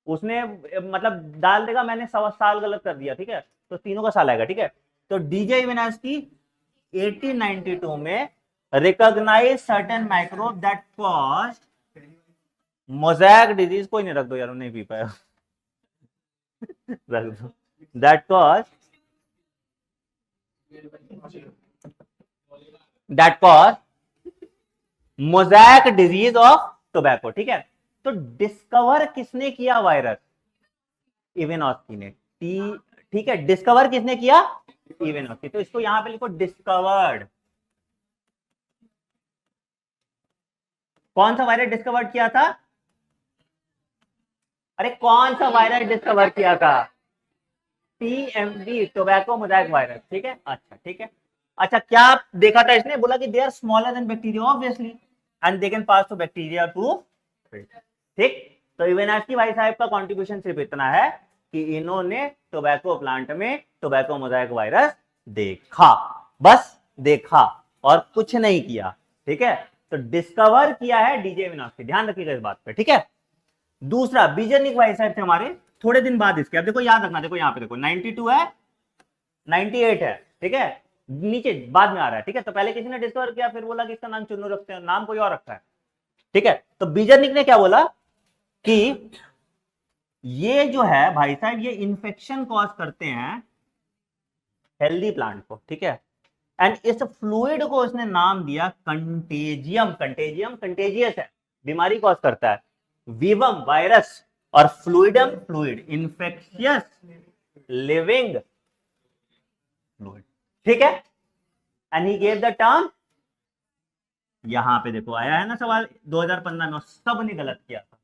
उसने मतलब डाल देगा, मैंने साल गलत कर दिया, ठीक है, तो तीनों का साल आएगा, ठीक है। तो डीजे इवेनॉस की 1892 में recognise certain microbe that cause mosaic disease, कोई नहीं, रख दो यार, नहीं पी पाया रख दो, that cause mosaic disease of tobacco, ठीक है। तो डिस्कवर किसने किया वायरस, इवेनॉस्की ने, ठीक है, डिस्कवर किसने किया, इवेनॉस्की। तो इसको यहां पे लिखो डिस्कवर्ड। कौन सा वायरस डिस्कवर किया था, अरे कौन सा वायरस डिस्कवर किया था, टीएमवी, टोबैको मोज़ैक वायरस, ठीक है, अच्छा ठीक है। अच्छा क्या देखा था इसने, बोला कि they are smaller than bacteria obviously and they can pass to bacteria too, ठीक। तो इवेनॉस्की भाई साहब का कंट्रीब्यूशन सिर्फ इतना है कि इन्होंने टोबैको प्लांट में टोबैको मोज़ैक वायरस देखा, बस देखा और कुछ नहीं किया, ठीक है। तो डिस्कवर किया है डीजे इवेनॉस्की, ध्यान रखिएगा इस बात पे, ठीक है। दूसरा बीजनिक भाई साहब थे हमारे थोड़े दिन बाद इसके, अब देखो याद रखना, देखो यहाँ पे देखो 92 है, 98 है, ठीक है, नीचे बाद में आ रहा है, ठीक है। तो पहले किसी ने डिस्कवर किया, फिर बोला कि इसका नाम चुन्नू रखते हैं, नाम कोई और रखा है, ठीक है। तो बीजनिक ने क्या बोला कि ये जो है भाई साहब, ये इंफेक्शन कॉज करते हैं हेल्दी प्लांट को, ठीक है। एंड इस फ्लूइड को उसने नाम दिया कंटेजियम, कंटेजियम कंटेजियस है, बीमारी कॉज करता है, वीवम वायरस, और fluidum fluid, infectious living fluid, ठीक है। And he gave the term, यहां पे देखो आया है ना सवाल 2015 में, सबने गलत किया था।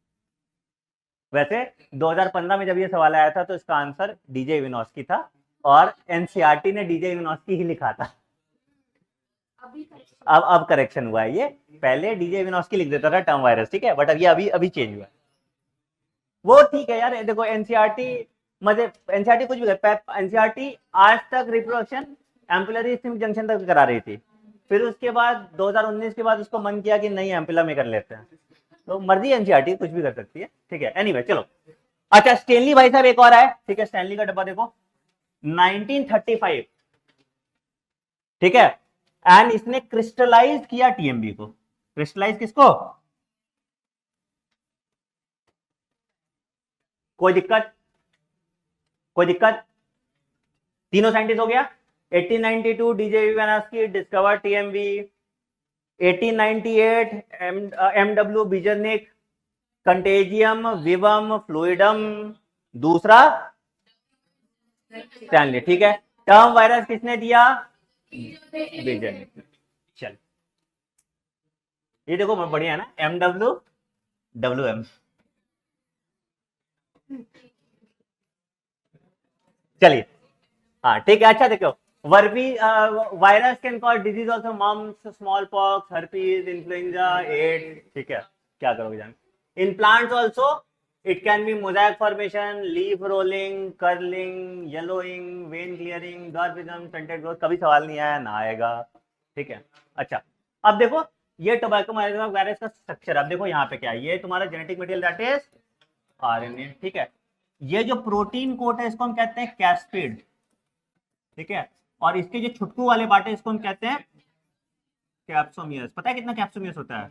वैसे 2015 में जब ये सवाल आया था तो इसका आंसर डीजे इवेनॉस्की था और एनसीईआरटी ने डीजे इवेनॉस्की ही लिखा था। अब करेक्शन हुआ है, ये पहले डीजे इवेनॉस्की लिख देता था टर्म वायरस, ठीक है, बट अब ये अभी चेंज हुआ है, वो ठीक है यार। देखो एनसीईआरटी मजे, एनसीईआरटी कुछ भी करता, एनसीईआरटी आज तक रिप्रोडक्शन एम्पुलरी जंक्शन तक करा रही थी, फिर उसके बाद 2019 के बाद उसको मन किया कि नहीं एम्पुला में कर लेते हैं, तो मर्जी एनसीईआरटी कुछ भी कर सकती है, ठीक है। एनीवे चलो, अच्छा स्टैनली भाई साहब एक और है, ठीक है, स्टैनली का डब्बा देखो 1935, ठीक है, एंड इसने क्रिस्टलाइज किया टीएमबी को, क्रिस्टलाइज किसको, कोई दिक्कत, कोई दिक्कत, तीनों साइंटिस्ट हो गया। 1892 DJ Ivanowsky discover TMV, 1898 MW Beijerinck, contagium vivum fluidum, दूसरा स्टैनली, ठीक है। टर्म वायरस किसने दिया, बीजनिक। चल ये देखो बढ़िया है ना, एमडब्ल्यू चलिए हाँ ठीक है। अच्छा देखो, वर्बी virus can cause disease also, mumps, small pox, herpes, influenza, AIDS, ठीक है, क्या करोगे जान। In plants also it can be mosaic formation, leaf rolling, curling, yellowing, vein clearing, dwarfism, stunted growth. कभी सवाल नहीं आया ना आएगा, ठीक है। अच्छा, अब देखो ये टोबैको वायरस का स्ट्रक्चर, अब देखो यहाँ पे क्या है, ये तुम्हारा genetic material that is RNA, ठीक है। ये जो प्रोटीन कोट है इसको हम कहते हैं कैस्पिड, ठीक है। और इसके जो छुटकू वाले पार्ट है इसको हम कहते हैं कैप्सोमियस। पता है कितना कैप्सोमियस होता है?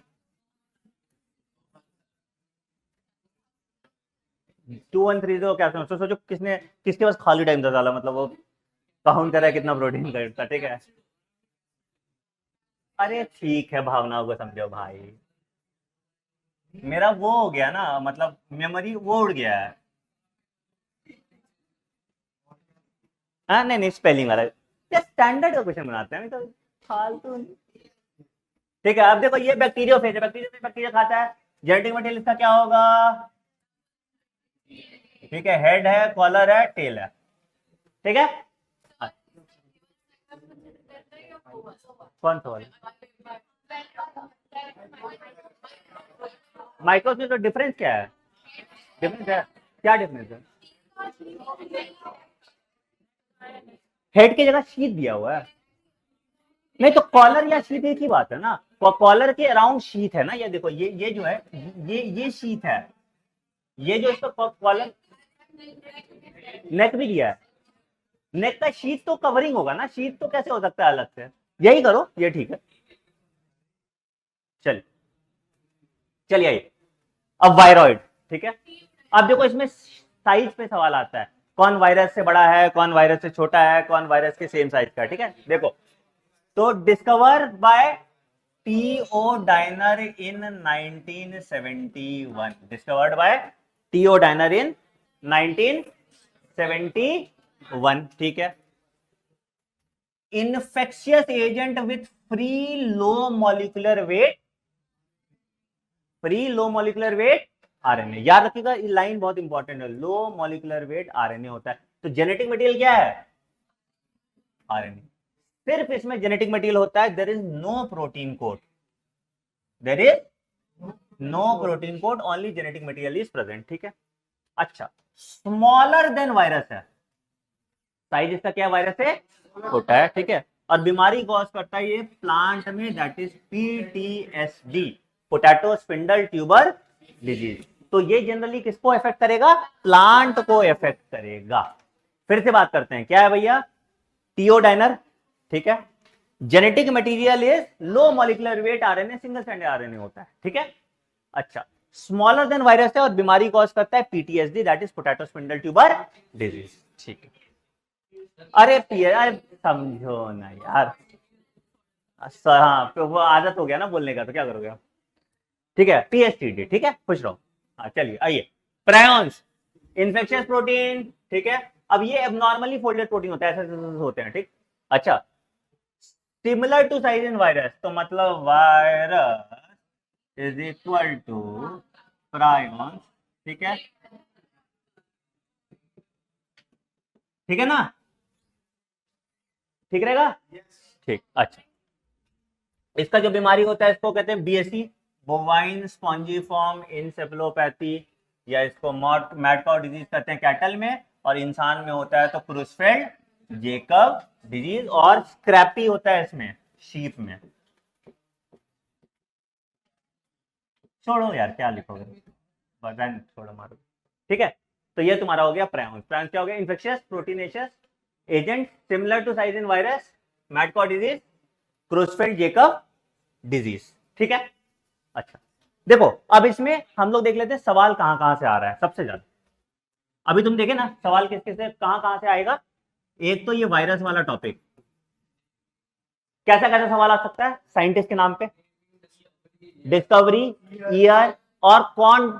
2130 कैप्सोमियस। तो सोचो किसके पास खाली टाइम था साला, मतलब वो काउंट करा है कितना प्रोटीन करता, ठीक है। अरे ठीक है, भावनाओं को समझो भाई, मेरा वो हो गया ना, मतलब मेमोरी वो उड़ गया है। हाँ नहीं नहीं, स्पेलिंग वाला क्या स्टैंडर्ड का क्वेश्चन बनाते हैं, तो फालतू नहीं। ठीक है, अब देखो ये बैक्टीरियोफेज है, बैक्टीरिया खाता है। जेनेटिक मटेरियल इसका क्या होगा? ठीक है, हेड है, कॉलर है, टेल है, ठीक है। कौन सा वाला? माइक्रोस्कोप तो डिफरेंस क्या है? डिफरेंस है, क्या डिफरेंस है? हेड की जगह शीट दिया हुआ है। नहीं तो कॉलर या शीट एक ही बात है ना, कॉलर के अराउंड शीट है ना, ये देखो ये जो है ये शीट है, ये जो इसका कॉलर, नेक भी दिया है। नेक का शीट तो कवरिंग होगा ना, शीट तो कैसे हो सकता है अलग से? यही करो, ये ठीक है। चलिए आइए अब वायरॉइड, ठीक है। अब देखो इसमें साइज पे सवाल आता है, कौन वायरस से बड़ा है, कौन वायरस से छोटा है, कौन वायरस के सेम साइज का, ठीक है। देखो तो discover by TO Diener in 1971, discovered by TO Diener in 1971, ठीक है। Infectious agent with free low molecular weight, free low molecular weight RNA, याद रखिएगा ये लाइन बहुत इंपॉर्टेंट है, लो मॉलिक्यूलर वेट आरएनए होता है। तो जेनेटिक मटेरियल क्या है? आरएनए। सिर्फ इसमें जेनेटिक मटेरियल होता है, there is no protein code, there is no protein code, only genetic material is present, ठीक है। अच्छा, स्मॉलर देन वायरस है, साइज इसका क्या वायरस है? छोटा है, ठीक है। और बीमारी कॉज करता है ये प्लांट में, that is PTSD, potato spindle tuber disease. तो ये जनरली किसको इफेक्ट करेगा? प्लांट को इफेक्ट करेगा। फिर से बात करते हैं, क्या है भैया? टीओ डाइनर, ठीक है। Genetic material is low molecular weight RNA, single stranded RNA होता है, ठीक है। अच्छा, स्मॉलर देन वायरस है और बीमारी कॉज करता है PTSD, that is potato spindle tuber disease, ठीक है। अरे समझो ना यार, हाँ तो वो आदत हो गया ना बोलने का, तो क्या करोगे? ठीक है, पीएसटीडी, ठीक है, खुश रहो। हाँ चलिए आइए, प्रायोन्स, इन्फेक्शियस प्रोटीन, ठीक है। अब ये एबनॉर्मली फोल्डेड प्रोटीन होता है, ऐसे होते हैं, ठीक। अच्छा, similar to size in virus, तो मतलब virus is equal to prions, ठीक है, ठीक है ना, ठीक रहेगा, ठीक। अच्छा, इसका जो बीमारी होता है इसको कहते हैं बीएसई, बोवाइन स्पॉन्जीफॉर्म इंसेफेलोपैथी, या इसको मैड काउ डिजीज कहते हैं कैटल में, और इंसान में होता है तो क्रूसफेल्ड जेकब डिजीज, और स्क्रैपी होता है इसमें शीप में। छोड़ो यार क्या लिखोगे, बदन छोड़ो मारो, ठीक है। तो ये तुम्हारा हो गया प्रायोन्स। प्रायोन्स क्या हो गया? Infectious proteinaceous agent similar to size in virus, mad cow disease, Creutzfeldt Jakob disease, ठीक है। अच्छा देखो, अब इसमें हम लोग देख लेते हैं सवाल कहां कहां से आ रहा है सबसे ज्यादा। अभी तुम देखे ना सवाल किस किस से कहां कहां से आएगा। एक तो ये वायरस वाला टॉपिक, कैसा कैसा सवाल आ सकता है साइंटिस्ट के नाम पे, डिस्कवरी, ईयर, और कौन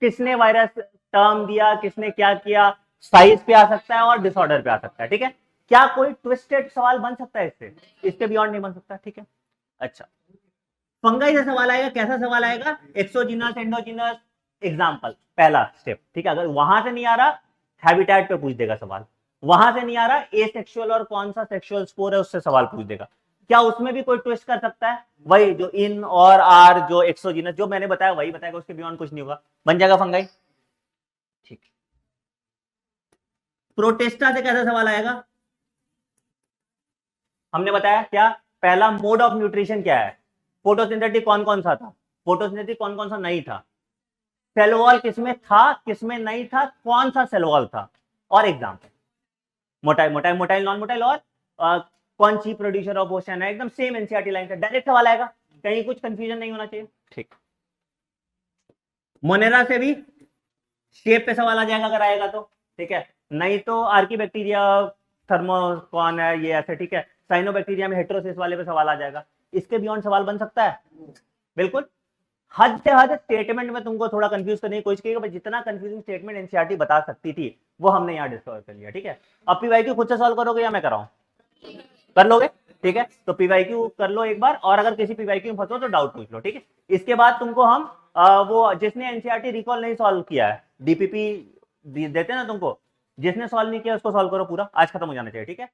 किसने वायरस टर्म दिया, किसने क्या किया, साइज पे आ सकता है और डिसऑर्डर पे आ सकता है, ठीक है। क्या कोई ट्विस्टेड सवाल बन सकता है इससे? इसके बियॉन्ड नहीं बन सकता, ठीक है। अच्छा, फंगाई से सवाल आएगा, कैसा सवाल आएगा? एक्सोजीनस, एंडोजीनस, एग्जाम्पल, पहला स्टेप, ठीक है। अगर वहां से नहीं आ रहा, हैबिटेट पे पूछ देगा सवाल। वहां से नहीं आ रहा, एसेक्सुअल और कौन सा सेक्सुअल स्पोर है उससे सवाल पूछ देगा। क्या उसमें भी कोई ट्विस्ट कर सकता है? वही जो इन और आर, जो एक्सोजीनस जो मैंने बताया वही बताएगा, उसके बियॉन्ड कुछ नहीं होगा, बन जाएगा फंगाई। ठीक। प्रोटेस्टा से कैसा सवाल आएगा? हमने बताया क्या, पहला मोड ऑफ न्यूट्रिशन क्या है, फोटोसिंथेटिक कौन कौन सा था, फोटोसिंथेटिक कौन कौन सा नहीं था, सेल वॉल किसमें था किसमें नहीं था, कौन सा सेल वॉल था, और एग्जाम्पल, मोटाई मोटाई मोटाइल नॉन मोटाइल, और कौन सी प्रोड्यूसर ऑफ ओशन है, एकदम सेम एनसीईआरटी लाइन से डायरेक्ट सवाल आएगा, कहीं कुछ कंफ्यूजन नहीं होना चाहिए। ठीक। मोनेरा से भी शेप पे सवाल आ जाएगा अगर आएगा तो, ठीक है, नहीं तो आर्कीबैक्टीरिया, थर्मो कौन है ये ऐसे, ठीक है, साइनोबैक्टीरिया में हेट्रोसिस वाले पे सवाल आ जाएगा। इसके बियॉन्ड सवाल बन सकता है बिल्कुल। हद से हद स्टेटमेंट में तुमको थोड़ा कंफ्यूज करने की कोशिश की, जितना कंफ्यूजिंग स्टेटमेंट एनसीईआरटी बता सकती थी वो हमने यहाँ डिस्कवर कर लिया। ठीक है, अब पीवाईक्यू खुद से सॉल्व करोगे या मैं कराऊं? कर लोगे? ठीक है, तो पीवाईक्यू कर लो एक बार, और अगर किसी पीवाईक्यू में फंसो तो डाउट पूछ लो। ठीक है, इसके बाद तुमको हम वो जिसने एनसीईआरटी रिकॉल नहीं सॉल्व किया है, डीपीपी देते ना तुमको, जिसने सॉल्व नहीं किया उसको सॉल्व करो पूरा, आज खत्म हो जाना चाहिए। ठीक है।